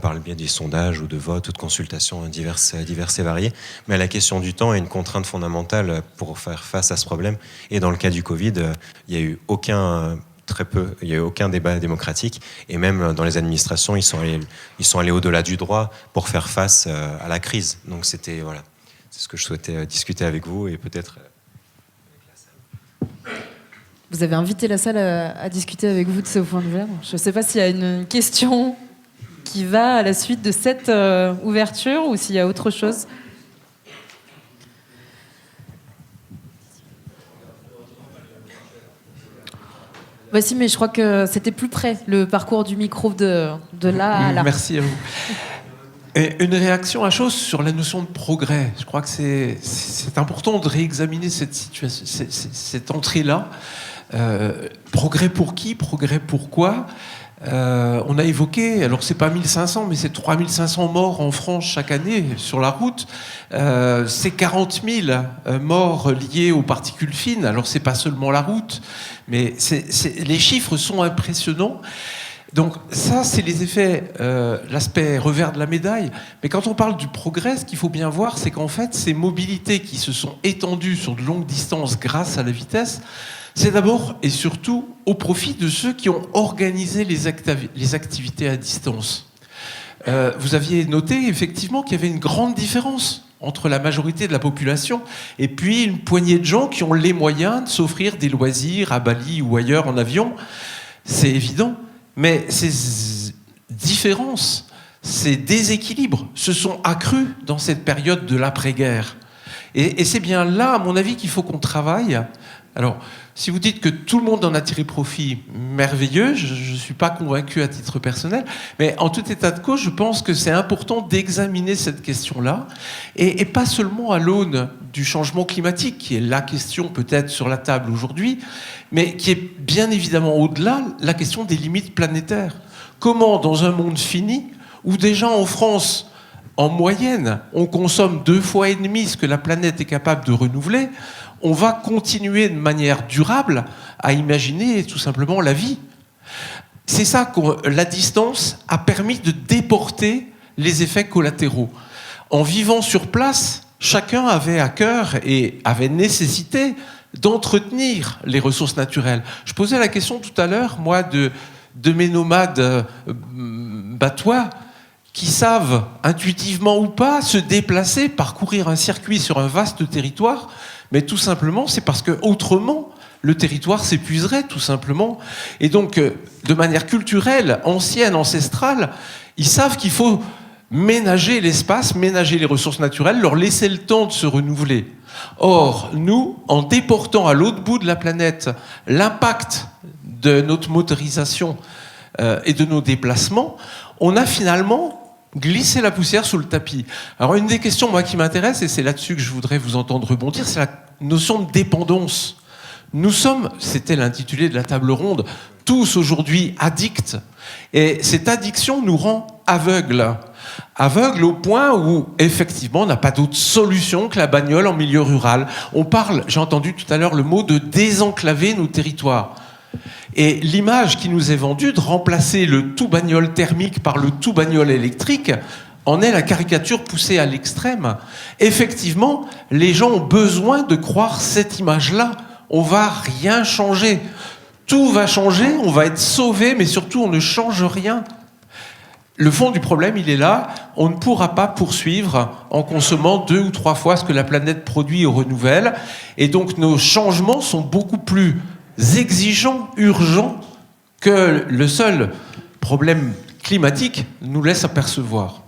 par le biais des sondages ou de votes ou de consultations diverses et variées. Mais la question du temps est une contrainte fondamentale pour faire face à ce problème. Et dans le cas du Covid, il n'y a eu aucun débat démocratique, et même dans les administrations, ils sont allés au-delà du droit pour faire face à la crise. Donc c'est ce que je souhaitais discuter avec vous et peut-être avec la salle. vous avez invité la salle à discuter avec vous de ce point de vue. Je ne sais pas s'il y a une question qui va à la suite de cette ouverture ou s'il y a autre chose. Voici, mais je crois que c'était plus près, le parcours du micro de là à là. Merci à vous. Et une réaction à chose sur la notion de progrès. Je crois que c'est important de réexaminer cette situation, cette entrée-là. Progrès pour qui? Progrès pourquoi? On a évoqué, alors c'est pas 1500, mais c'est 3500 morts en France chaque année sur la route. C'est 40 000 morts liés aux particules fines. Alors c'est pas seulement la route, mais les chiffres sont impressionnants. Donc ça, c'est les effets, l'aspect revers de la médaille. Mais quand on parle du progrès, ce qu'il faut bien voir, c'est qu'en fait, ces mobilités qui se sont étendues sur de longues distances grâce à la vitesse, c'est d'abord et surtout au profit de ceux qui ont organisé les activités à distance. Vous aviez noté effectivement qu'il y avait une grande différence entre la majorité de la population et puis une poignée de gens qui ont les moyens de s'offrir des loisirs à Bali ou ailleurs en avion. C'est évident, mais ces différences, ces déséquilibres se sont accrus dans cette période de l'après-guerre. Et c'est bien là, à mon avis, qu'il faut qu'on travaille. Alors, si vous dites que tout le monde en a tiré profit, merveilleux, je ne suis pas convaincu à titre personnel, mais en tout état de cause, je pense que c'est important d'examiner cette question-là, et pas seulement à l'aune du changement climatique, qui est la question peut-être sur la table aujourd'hui, mais qui est bien évidemment au-delà, la question des limites planétaires. Comment, dans un monde fini, où déjà en France, en moyenne, on consomme 2,5 fois ce que la planète est capable de renouveler, on va continuer de manière durable à imaginer tout simplement la vie. C'est ça que la distance a permis de déporter les effets collatéraux. En vivant sur place, chacun avait à cœur et avait nécessité d'entretenir les ressources naturelles. Je posais la question tout à l'heure, moi, de mes nomades batois, qui savent, intuitivement ou pas, se déplacer, parcourir un circuit sur un vaste territoire, mais tout simplement, c'est parce que autrement, le territoire s'épuiserait, tout simplement. Et donc, de manière culturelle, ancienne, ancestrale, ils savent qu'il faut ménager l'espace, ménager les ressources naturelles, leur laisser le temps de se renouveler. Or, nous, en déportant à l'autre bout de la planète l'impact de notre motorisation et de nos déplacements, on a finalement glisser la poussière sous le tapis. Alors une des questions moi qui m'intéresse, et c'est là-dessus que je voudrais vous entendre rebondir, c'est la notion de dépendance. Nous sommes, c'était l'intitulé de la table ronde, tous aujourd'hui addicts. Et cette addiction nous rend aveugles. Aveugles au point où, effectivement, on n'a pas d'autre solution que la bagnole en milieu rural. On parle, j'ai entendu tout à l'heure le mot de désenclaver nos territoires. Et l'image qui nous est vendue de remplacer le tout bagnole thermique par le tout bagnole électrique en est la caricature poussée à l'extrême. Effectivement, les gens ont besoin de croire cette image-là. On va rien changer. Tout va changer, on va être sauvé, mais surtout on ne change rien. Le fond du problème, il est là. On ne pourra pas poursuivre en consommant 2 ou 3 fois ce que la planète produit ou renouvelle. Et donc nos changements sont beaucoup plus exigeants, urgents, que le seul problème climatique nous laisse apercevoir.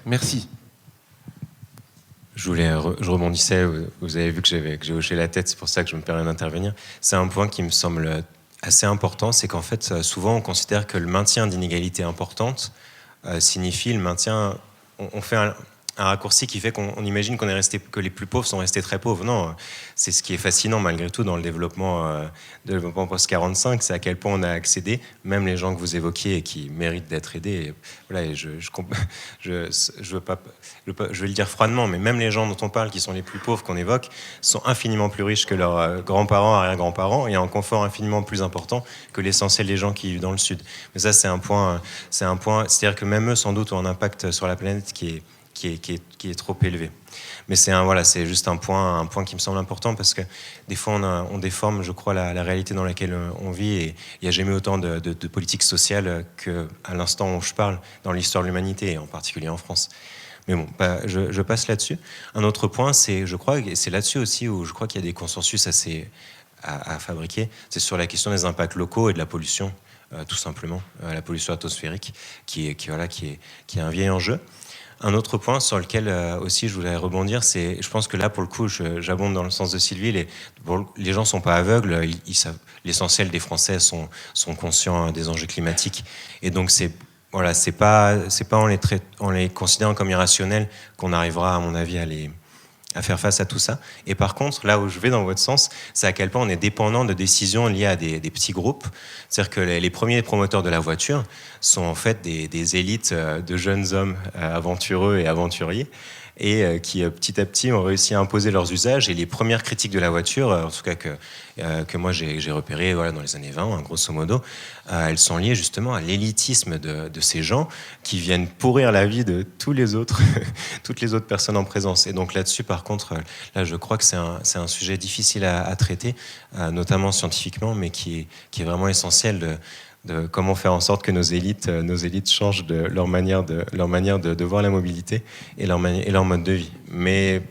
Merci. Je rebondissais, vous avez vu que j'ai hoché la tête, c'est pour ça que je me permets d'intervenir. C'est un point qui me semble assez important, c'est qu'en fait, souvent on considère que le maintien d'inégalités importantes signifie le maintien... On fait un raccourci qui fait qu'on imagine que les plus pauvres sont restés très pauvres. Non, c'est ce qui est fascinant malgré tout dans le développement post-45, c'est à quel point on a accédé, même les gens que vous évoquiez et qui méritent d'être aidés. Et voilà, je vais le dire froidement, mais même les gens dont on parle, qui sont les plus pauvres qu'on évoque, sont infiniment plus riches que leurs grands-parents, arrière-grands-parents, et en confort infiniment plus important que l'essentiel des gens qui vivent dans le Sud. Mais ça, c'est un point, c'est-à-dire que même eux, sans doute, ont un impact sur la planète qui est trop élevé. Mais c'est juste un point qui me semble important parce que des fois on déforme, je crois, la réalité dans laquelle on vit, et il n'y a jamais autant de politique sociale qu'à l'instant où je parle dans l'histoire de l'humanité, et en particulier en France. Mais bon, je passe là-dessus. Un autre point, c'est, je crois, et c'est là-dessus aussi où je crois qu'il y a des consensus assez à fabriquer. C'est sur la question des impacts locaux et de la pollution, tout simplement, la pollution atmosphérique, qui est un vieil enjeu. Un autre point sur lequel aussi je voulais rebondir, c'est, je pense que là, pour le coup, j'abonde dans le sens de Sylvie, les gens ne sont pas aveugles, ils savent, l'essentiel des Français sont conscients des enjeux climatiques. Et donc, c'est pas en les considérant comme irrationnels qu'on arrivera, à mon avis, à faire face à tout ça. Et par contre, là où je vais dans votre sens, c'est à quel point on est dépendant de décisions liées à des petits groupes. C'est-à-dire que les premiers promoteurs de la voiture sont en fait des élites de jeunes hommes aventureux et aventuriers, et qui petit à petit ont réussi à imposer leurs usages. Et les premières critiques de la voiture, en tout cas que moi j'ai repérées dans les années 20, grosso modo, elles sont liées justement à l'élitisme de ces gens qui viennent pourrir la vie de tous les autres, toutes les autres personnes en présence. Et donc là-dessus, par contre, là je crois que c'est un sujet difficile à traiter, notamment scientifiquement, mais qui est vraiment essentiel de comment faire en sorte que nos élites changent leur manière de voir la mobilité et leur mode de vie. Mais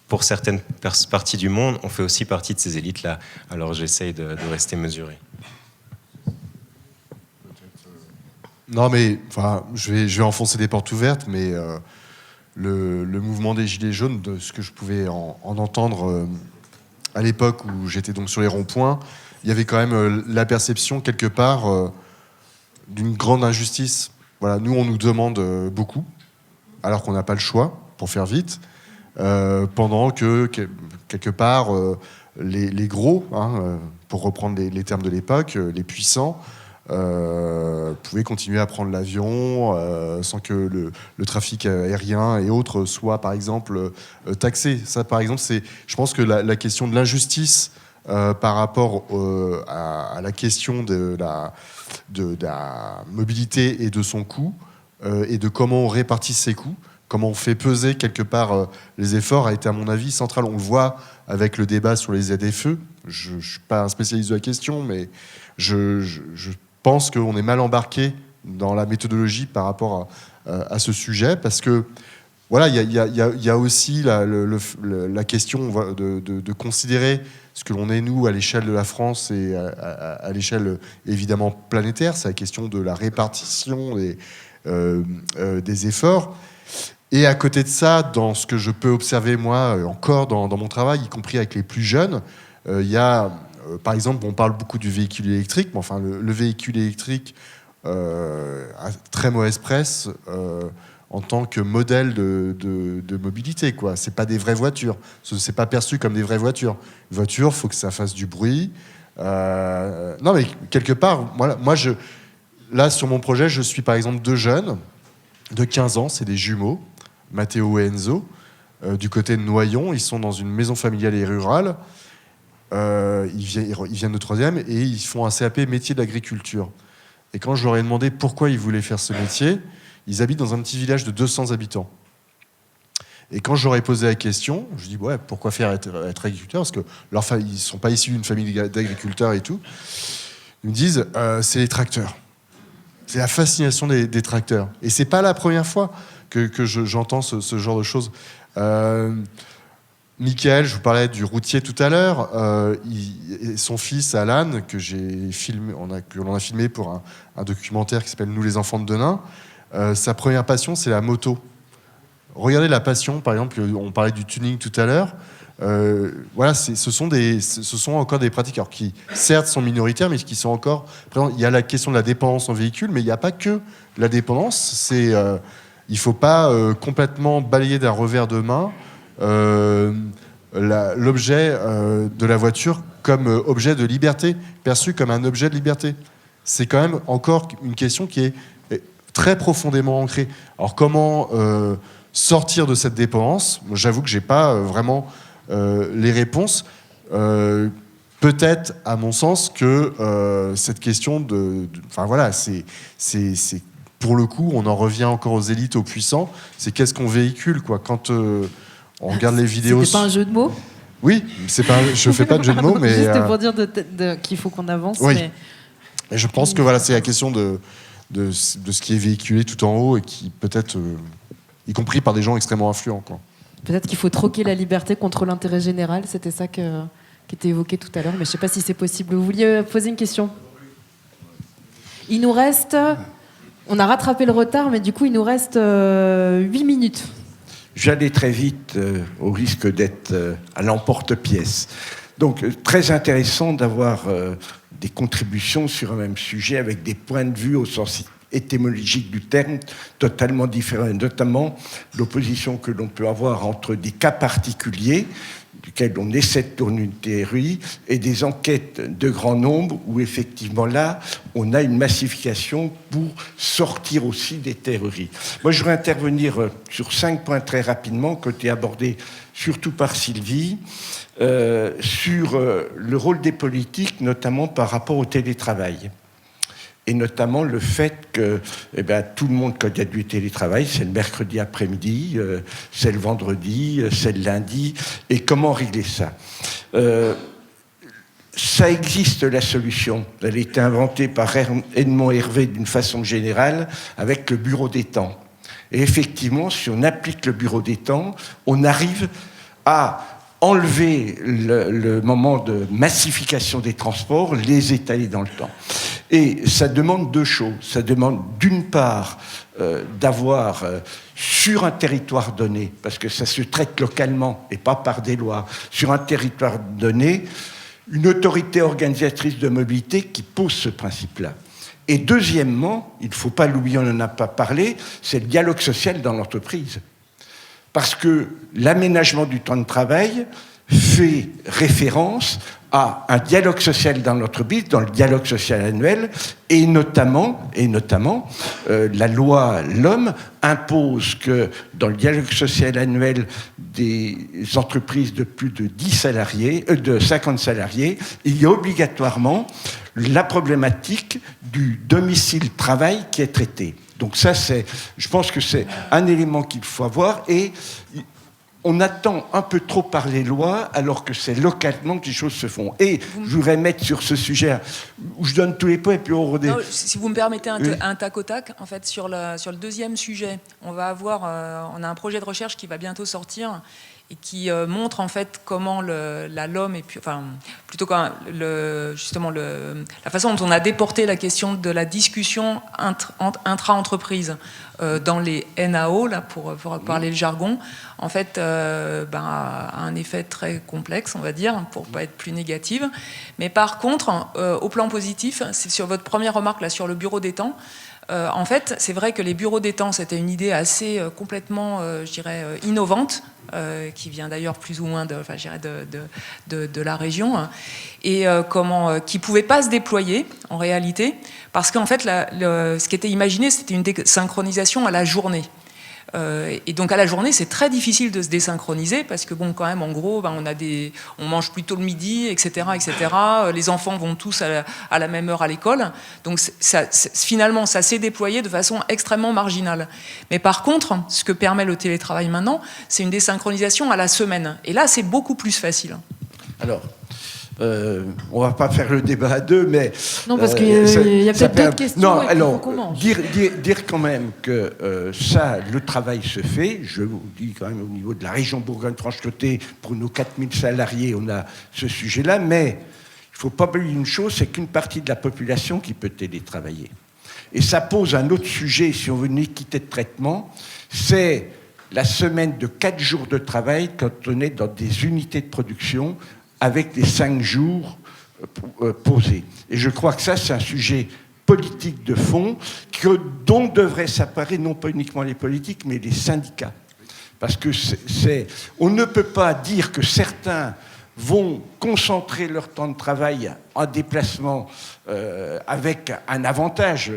pour certaines parties du monde, on fait aussi partie de ces élites-là. Alors j'essaye de rester mesuré. Non, mais enfin, je vais enfoncer des portes ouvertes, mais le mouvement des Gilets jaunes, de ce que je pouvais en entendre à l'époque où j'étais donc sur les ronds-points, il y avait quand même la perception quelque part d'une grande injustice. Voilà, nous on nous demande beaucoup, alors qu'on n'a pas le choix, pour faire vite, pendant que quelque part les gros, pour reprendre les termes de l'époque, les puissants, pouvaient continuer à prendre l'avion sans que le trafic aérien et autres soit par exemple taxé. Ça par exemple, je pense que la question de l'injustice par rapport à la question de la mobilité et de son coût, et de comment on répartit ses coûts, comment on fait peser quelque part les efforts, a été à mon avis central. On le voit avec le débat sur les ZFE. Je ne suis pas un spécialiste de la question, mais je pense qu'on est mal embarqué dans la méthodologie par rapport à ce sujet, parce que voilà, il y a aussi la question de considérer ce que l'on est, nous, à l'échelle de la France et à l'échelle évidemment planétaire. C'est la question de la répartition des efforts. Et à côté de ça, dans ce que je peux observer, moi, encore dans mon travail, y compris avec les plus jeunes, il y a, par exemple, on parle beaucoup du véhicule électrique, mais enfin, le véhicule électrique a très mauvaise presse en tant que modèle de mobilité, quoi. C'est pas des vraies voitures. C'est pas perçu comme des vraies voitures. Une voiture, faut que ça fasse du bruit. Non, mais quelque part, là, sur mon projet, je suis par exemple 2 jeunes de 15 ans, c'est des jumeaux, Matteo et Enzo, du côté de Noyon. Ils sont dans une maison familiale et rurale. Ils viennent de 3e et ils font un CAP métier de l'agriculture. Et quand je leur ai demandé pourquoi ils voulaient faire ce métier, ils habitent dans un petit village de 200 habitants. Et quand je leur ai posé la question, je dis ouais, pourquoi faire être agriculteur? Parce que ils ne sont pas issus d'une famille d'agriculteurs et tout. Ils me disent c'est les tracteurs. C'est la fascination des tracteurs. Et c'est pas la première fois que j'entends ce genre de choses. Michael, je vous parlais du routier tout à l'heure. Son fils Alan, que j'ai filmé, on a filmé pour un documentaire qui s'appelle Nous les enfants de Denain. Sa première passion, c'est la moto. Regardez la passion, par exemple, on parlait du tuning tout à l'heure. Voilà, ce sont encore des pratiqueurs qui, certes, sont minoritaires, mais qui sont encore présents. Il y a la question de la dépendance en véhicule, mais il n'y a pas que la dépendance. Il ne faut pas complètement balayer d'un revers de main l'objet de la voiture comme objet de liberté, perçu comme un objet de liberté. C'est quand même encore une question qui est très profondément ancrée. Alors comment sortir de cette dépendance? J'avoue que je n'ai pas vraiment les réponses. Peut-être, à mon sens, que cette question enfin voilà, c'est pour le coup, on en revient encore aux élites, aux puissants. C'est qu'est-ce qu'on véhicule, quoi. Quand on regarde les vidéos. C'était pas un jeu de mots? Oui, je fais pas de jeu de mots, mais juste pour dire qu'il faut qu'on avance. Oui. Mais... Et je pense que voilà, c'est la question de ce qui est véhiculé tout en haut et qui peut-être, y compris par des gens extrêmement influents, quoi. Peut-être qu'il faut troquer la liberté contre l'intérêt général. C'était ça qui était évoqué tout à l'heure, mais je ne sais pas si c'est possible. Vous vouliez poser une question ? Il nous reste... On a rattrapé le retard, mais du coup, il nous reste 8 minutes. J'allais très vite, au risque d'être à l'emporte-pièce. Donc, très intéressant d'avoir des contributions sur un même sujet avec des points de vue au sens étymologique du terme totalement différents, et notamment l'opposition que l'on peut avoir entre des cas particuliers duquel on essaie de tourner une théorie, et des enquêtes de grand nombre où effectivement là, on a une massification pour sortir aussi des théories. Moi, je voudrais intervenir sur 5 points très rapidement, qui ont été abordés surtout par Sylvie, sur le rôle des politiques, notamment par rapport au télétravail. Et notamment le fait que tout le monde, quand il y a du télétravail, c'est le mercredi après-midi, c'est le vendredi, c'est le lundi. Et comment régler ça ? Ça existe, la solution. Elle a été inventée par Edmond Hervé d'une façon générale avec le bureau des temps. Et effectivement, si on applique le bureau des temps, on arrive à enlever le moment de massification des transports, les étaler dans le temps. Et ça demande 2 choses. Ça demande d'une part d'avoir sur un territoire donné, parce que ça se traite localement et pas par des lois, sur un territoire donné, une autorité organisatrice de mobilité qui pose ce principe-là. Et deuxièmement, il ne faut pas l'oublier, on n'en a pas parlé, c'est le dialogue social dans l'entreprise. Parce que l'aménagement du temps de travail fait référence à un dialogue social dans l'entreprise, dans le dialogue social annuel, et notamment la loi L'Homme impose que dans le dialogue social annuel des entreprises de plus de 10 salariés, de 50 salariés, il y a obligatoirement la problématique du domicile-travail qui est traitée. Donc ça, je pense que c'est un élément qu'il faut avoir, et on attend un peu trop par les lois alors que c'est localement que les choses se font. Et je voudrais mettre sur ce sujet où je donne tous les points et puis on redémarre. Si vous me permettez un tac au tac, en fait, sur le deuxième sujet, on a un projet de recherche qui va bientôt sortir et qui montre en fait comment la LOM et la façon dont on a déporté la question de la discussion intra-entreprise dans les NAO, là, pour parler le jargon, en fait, a un effet très complexe, on va dire, pour pas être plus négative. Mais par contre, au plan positif, c'est sur votre première remarque là sur le bureau des temps. En fait, c'est vrai que les bureaux des temps, c'était une idée assez complètement, je dirais, innovante, qui vient d'ailleurs plus ou moins de la région, et qui ne pouvait pas se déployer en réalité, parce qu'en fait, ce qui était imaginé, c'était une désynchronisation à la journée. Et donc à la journée, c'est très difficile de se désynchroniser parce que bon, quand même, en gros, on mange plutôt le midi, etc., etc. Les enfants vont tous à la même heure à l'école. Donc finalement, ça s'est déployé de façon extrêmement marginale. Mais par contre, ce que permet le télétravail maintenant, c'est une désynchronisation à la semaine. Et là, c'est beaucoup plus facile. Alors, on ne va pas faire le débat à 2, mais... Non, parce qu'il y a peut-être d'autres questions. Non, alors, qu'on commence. dire quand même que le travail se fait. Je vous dis quand même, au niveau de la région Bourgogne-Franche-Comté, pour nos 4000 salariés, on a ce sujet-là, mais il ne faut pas oublier une chose, c'est qu'une partie de la population qui peut télétravailler. Et ça pose un autre sujet, si on veut une équité de traitement, c'est la semaine de 4 jours de travail quand on est dans des unités de production, avec les 5 jours posés. Et je crois que ça, c'est un sujet politique de fond dont devraient s'emparer non pas uniquement les politiques, mais les syndicats. Parce que on ne peut pas dire que certains vont concentrer leur temps de travail en déplacement avec un avantage,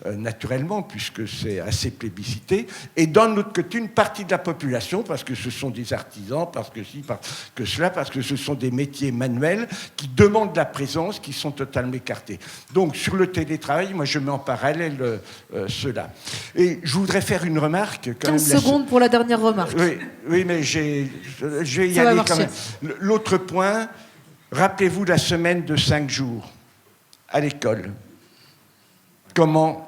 naturellement, puisque c'est assez plébiscité, et d'un autre côté, une partie de la population, parce que ce sont des artisans, parce que cela, parce que ce sont des métiers manuels qui demandent la présence, qui sont totalement écartés. Donc, sur le télétravail, moi, je mets en parallèle cela. Et je voudrais faire une remarque... 15 secondes pour la dernière remarque. Oui, mais je vais y aller quand même. L'autre point, rappelez-vous la semaine de 5 jours à l'école. Comment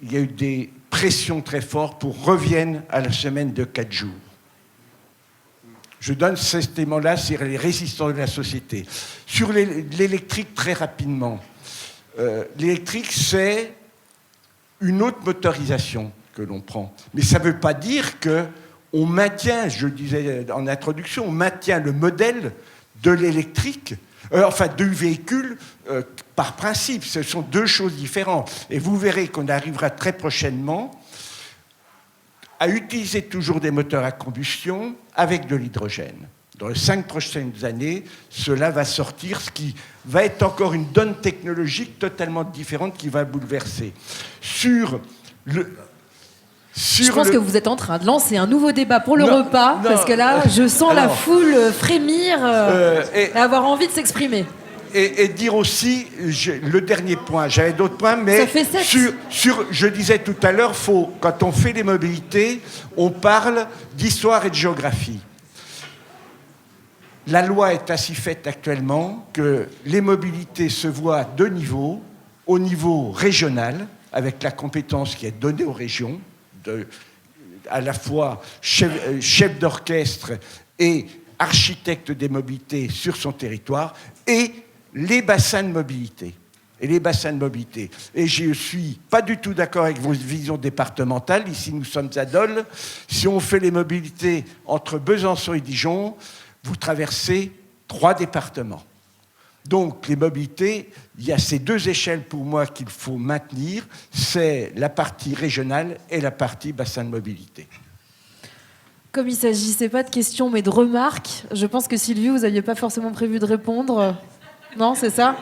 il y a eu des pressions très fortes pour revienne à la semaine de 4 jours. Je donne cet élément-là sur les résistances de la société. Sur l'électrique, très rapidement. L'électrique, c'est une autre motorisation que l'on prend. Mais ça ne veut pas dire qu'on maintient, je le disais en introduction, on maintient le modèle de l'électrique, du véhicule par principe. Ce sont deux choses différentes. Et vous verrez qu'on arrivera très prochainement à utiliser toujours des moteurs à combustion avec de l'hydrogène. Dans les 5 prochaines années, cela va sortir, ce qui va être encore une donne technologique totalement différente qui va bouleverser. Je pense que vous êtes en train de lancer un nouveau débat pour le repas, parce que là, je sens la foule frémir et avoir envie de s'exprimer. Et dire aussi, le dernier point, j'avais d'autres points, mais ça fait 7. je disais tout à l'heure, quand on fait les mobilités, on parle d'histoire et de géographie. La loi est ainsi faite actuellement que les mobilités se voient à 2 niveaux. Au niveau régional, avec la compétence qui est donnée aux régions, à la fois chef d'orchestre et architecte des mobilités sur son territoire, et les bassins de mobilité. Et je ne suis pas du tout d'accord avec vos visions départementales. Ici, nous sommes à Dole. Si on fait les mobilités entre Besançon et Dijon, vous traversez 3 départements. Donc, les mobilités, il y a ces 2 échelles pour moi qu'il faut maintenir. C'est la partie régionale et la partie bassin de mobilité. Comme il ne s'agissait pas de questions, mais de remarques, je pense que Sylvie, vous n'aviez pas forcément prévu de répondre. Non, c'est ça ?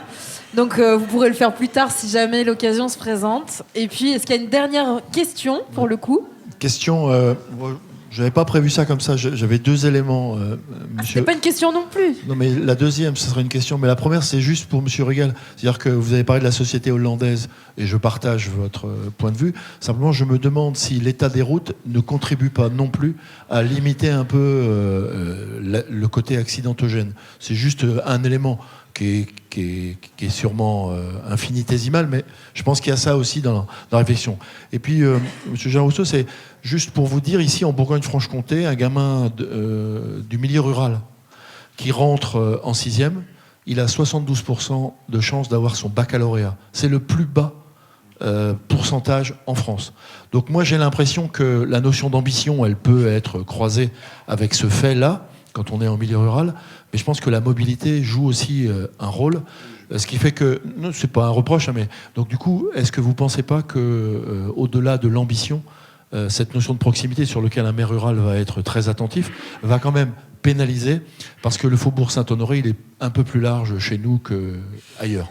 Donc, vous pourrez le faire plus tard si jamais l'occasion se présente. Et puis, est-ce qu'il y a une dernière question, pour le coup ? Question... je n'avais pas prévu ça comme ça. J'avais 2 éléments. Monsieur... C'est pas une question non plus. Non, mais la deuxième, ce serait une question. Mais la première, c'est juste pour Monsieur Régal. C'est-à-dire que vous avez parlé de la société hollandaise, et je partage votre point de vue. Simplement, je me demande si l'état des routes ne contribue pas non plus à limiter un peu le côté accidentogène. C'est juste un élément qui est sûrement infinitésimal, mais je pense qu'il y a ça aussi dans la réflexion. Et puis, M. Jean Rousseau, c'est juste pour vous dire, ici en Bourgogne-Franche-Comté, un gamin du milieu rural qui rentre en 6e, il a 72% de chances d'avoir son baccalauréat. C'est le plus bas pourcentage en France. Donc moi, j'ai l'impression que la notion d'ambition, elle peut être croisée avec ce fait-là, quand on est en milieu rural, mais je pense que la mobilité joue aussi un rôle, ce qui fait que, non, c'est pas un reproche, mais donc du coup, est-ce que vous ne pensez pas que, au-delà de l'ambition, cette notion de proximité sur laquelle un maire rural va être très attentif, va quand même pénaliser, parce que le faubourg Saint-Honoré, il est un peu plus large chez nous qu'ailleurs.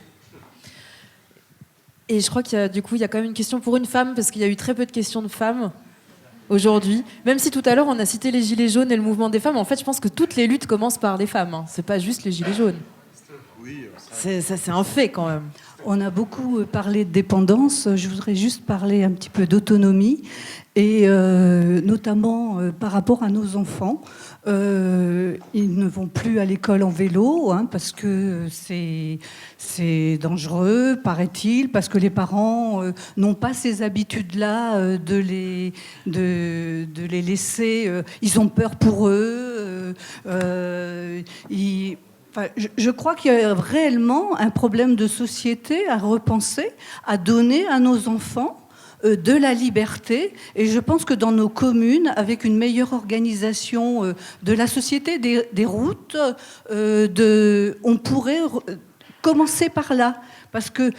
Et je crois qu'il y a, du coup, il y a quand même une question pour une femme, parce qu'il y a eu très peu de questions de femmes aujourd'hui. Même si tout à l'heure, on a cité les Gilets jaunes et le mouvement des femmes, en fait, je pense que toutes les luttes commencent par les femmes. Hein. C'est pas juste les Gilets jaunes. C'est un fait, quand même. On a beaucoup parlé de dépendance. Je voudrais juste parler un petit peu d'autonomie, et notamment par rapport à nos enfants. Ils ne vont plus à l'école en vélo, parce que c'est dangereux, paraît-il, parce que les parents n'ont pas ces habitudes-là de les laisser. Ils ont peur pour eux. Je crois qu'il y a réellement un problème de société à repenser, à donner à nos enfants de la liberté. Et je pense que dans nos communes, avec une meilleure organisation de la société, des routes, on pourrait commencer par là. Parce que,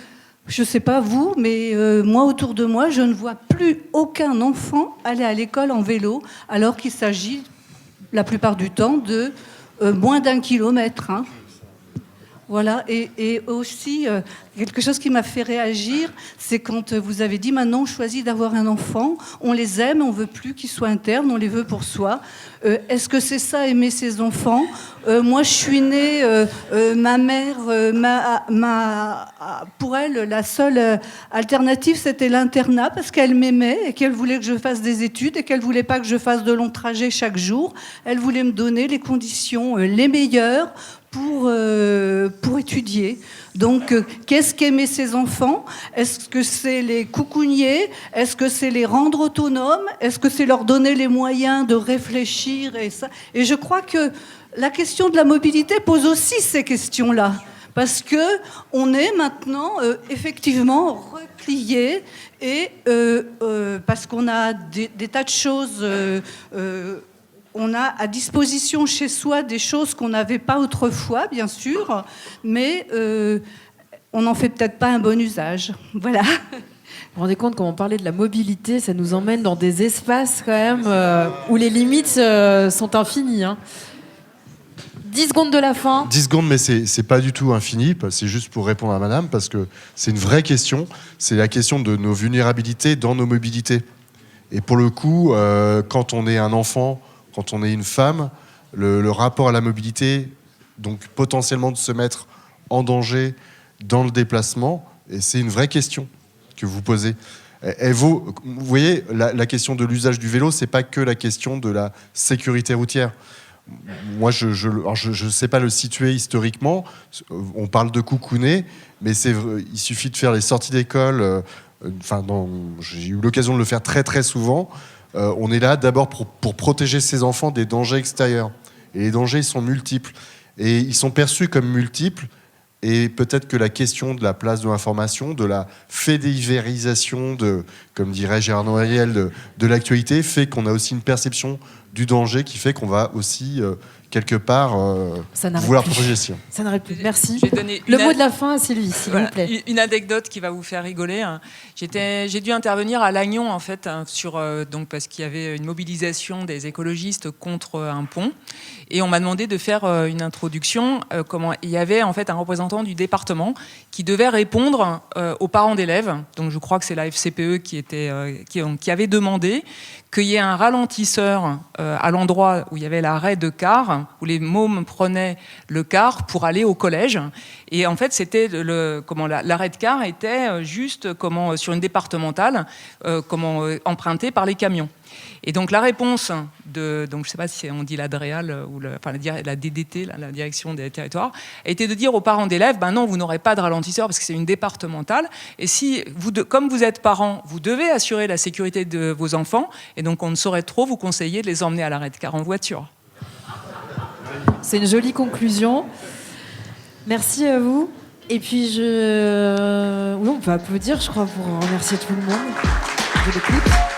je ne sais pas vous, mais moi, autour de moi, je ne vois plus aucun enfant aller à l'école en vélo, alors qu'il s'agit, la plupart du temps, de moins d'1 kilomètre. Voilà, et aussi, quelque chose qui m'a fait réagir, c'est quand vous avez dit, maintenant on choisit d'avoir un enfant, on les aime, on ne veut plus qu'ils soient internes, on les veut pour soi. Est-ce que c'est ça, aimer ses enfants ? Moi, je suis née, ma mère, pour elle, la seule alternative, c'était l'internat, parce qu'elle m'aimait et qu'elle voulait que je fasse des études et qu'elle ne voulait pas que je fasse de longs trajets chaque jour. Elle voulait me donner les conditions les meilleures pour étudier. Donc, qu'est-ce qu'aimer ses enfants? Est-ce que c'est les coucougner? Est-ce que c'est les rendre autonomes? Est-ce que c'est leur donner les moyens de réfléchir et ça? Et je crois que la question de la mobilité pose aussi ces questions-là. Parce que on est maintenant effectivement replié et parce qu'on a des tas de choses... on a à disposition chez soi des choses qu'on n'avait pas autrefois, bien sûr, mais on n'en fait peut-être pas un bon usage. Voilà. Vous vous rendez compte, quand on parlait de la mobilité, ça nous emmène dans des espaces quand même où les limites sont infinies. 10 secondes de la fin. 10 secondes, mais c'est pas du tout infini. C'est juste pour répondre à madame, parce que c'est une vraie question. C'est la question de nos vulnérabilités dans nos mobilités. Et pour le coup, quand on est un enfant, quand on est une femme, le rapport à la mobilité, donc potentiellement de se mettre en danger dans le déplacement, et c'est une vraie question que vous posez. Vous voyez, la question de l'usage du vélo, c'est pas que la question de la sécurité routière. Moi, je sais pas le situer historiquement. On parle de coucouner, mais il suffit de faire les sorties d'école. J'ai eu l'occasion de le faire très très souvent. On est là d'abord pour protéger ses enfants des dangers extérieurs. Et les dangers, ils sont multiples. Et ils sont perçus comme multiples. Et peut-être que la question de la place de l'information, de la fédéivérisation, comme dirait Gérard Noël, de l'actualité, fait qu'on a aussi une perception du danger qui fait qu'on va aussi, quelque part, vouloir protéger ça. Ça n'arrête plus. Merci. Le mot de la fin à Sylvie, s'il vous plaît. Une anecdote qui va vous faire rigoler. J'ai dû intervenir à Lannion, en fait, parce qu'il y avait une mobilisation des écologistes contre un pont. Et on m'a demandé de faire une introduction. Il y avait en fait un représentant du département qui devait répondre aux parents d'élèves. Donc je crois que c'est la FCPE qui avait demandé qu'il y ait un ralentisseur à l'endroit où il y avait l'arrêt de car, où les mômes prenaient le car pour aller au collège. Et en fait, c'était l'arrêt de car était juste sur une départementale, emprunté par les camions. Et donc la réponse donc je ne sais pas si on dit la DREAL ou la DDT, la direction des territoires, a été de dire aux parents d'élèves, non, vous n'aurez pas de ralentisseur parce que c'est une départementale. Et si comme vous êtes parents, vous devez assurer la sécurité de vos enfants, et donc on ne saurait trop vous conseiller de les emmener à l'arrêt de car en voiture. C'est une jolie conclusion. Merci à vous. Et puis on peut applaudir, je crois, pour remercier tout le monde de l'écoute.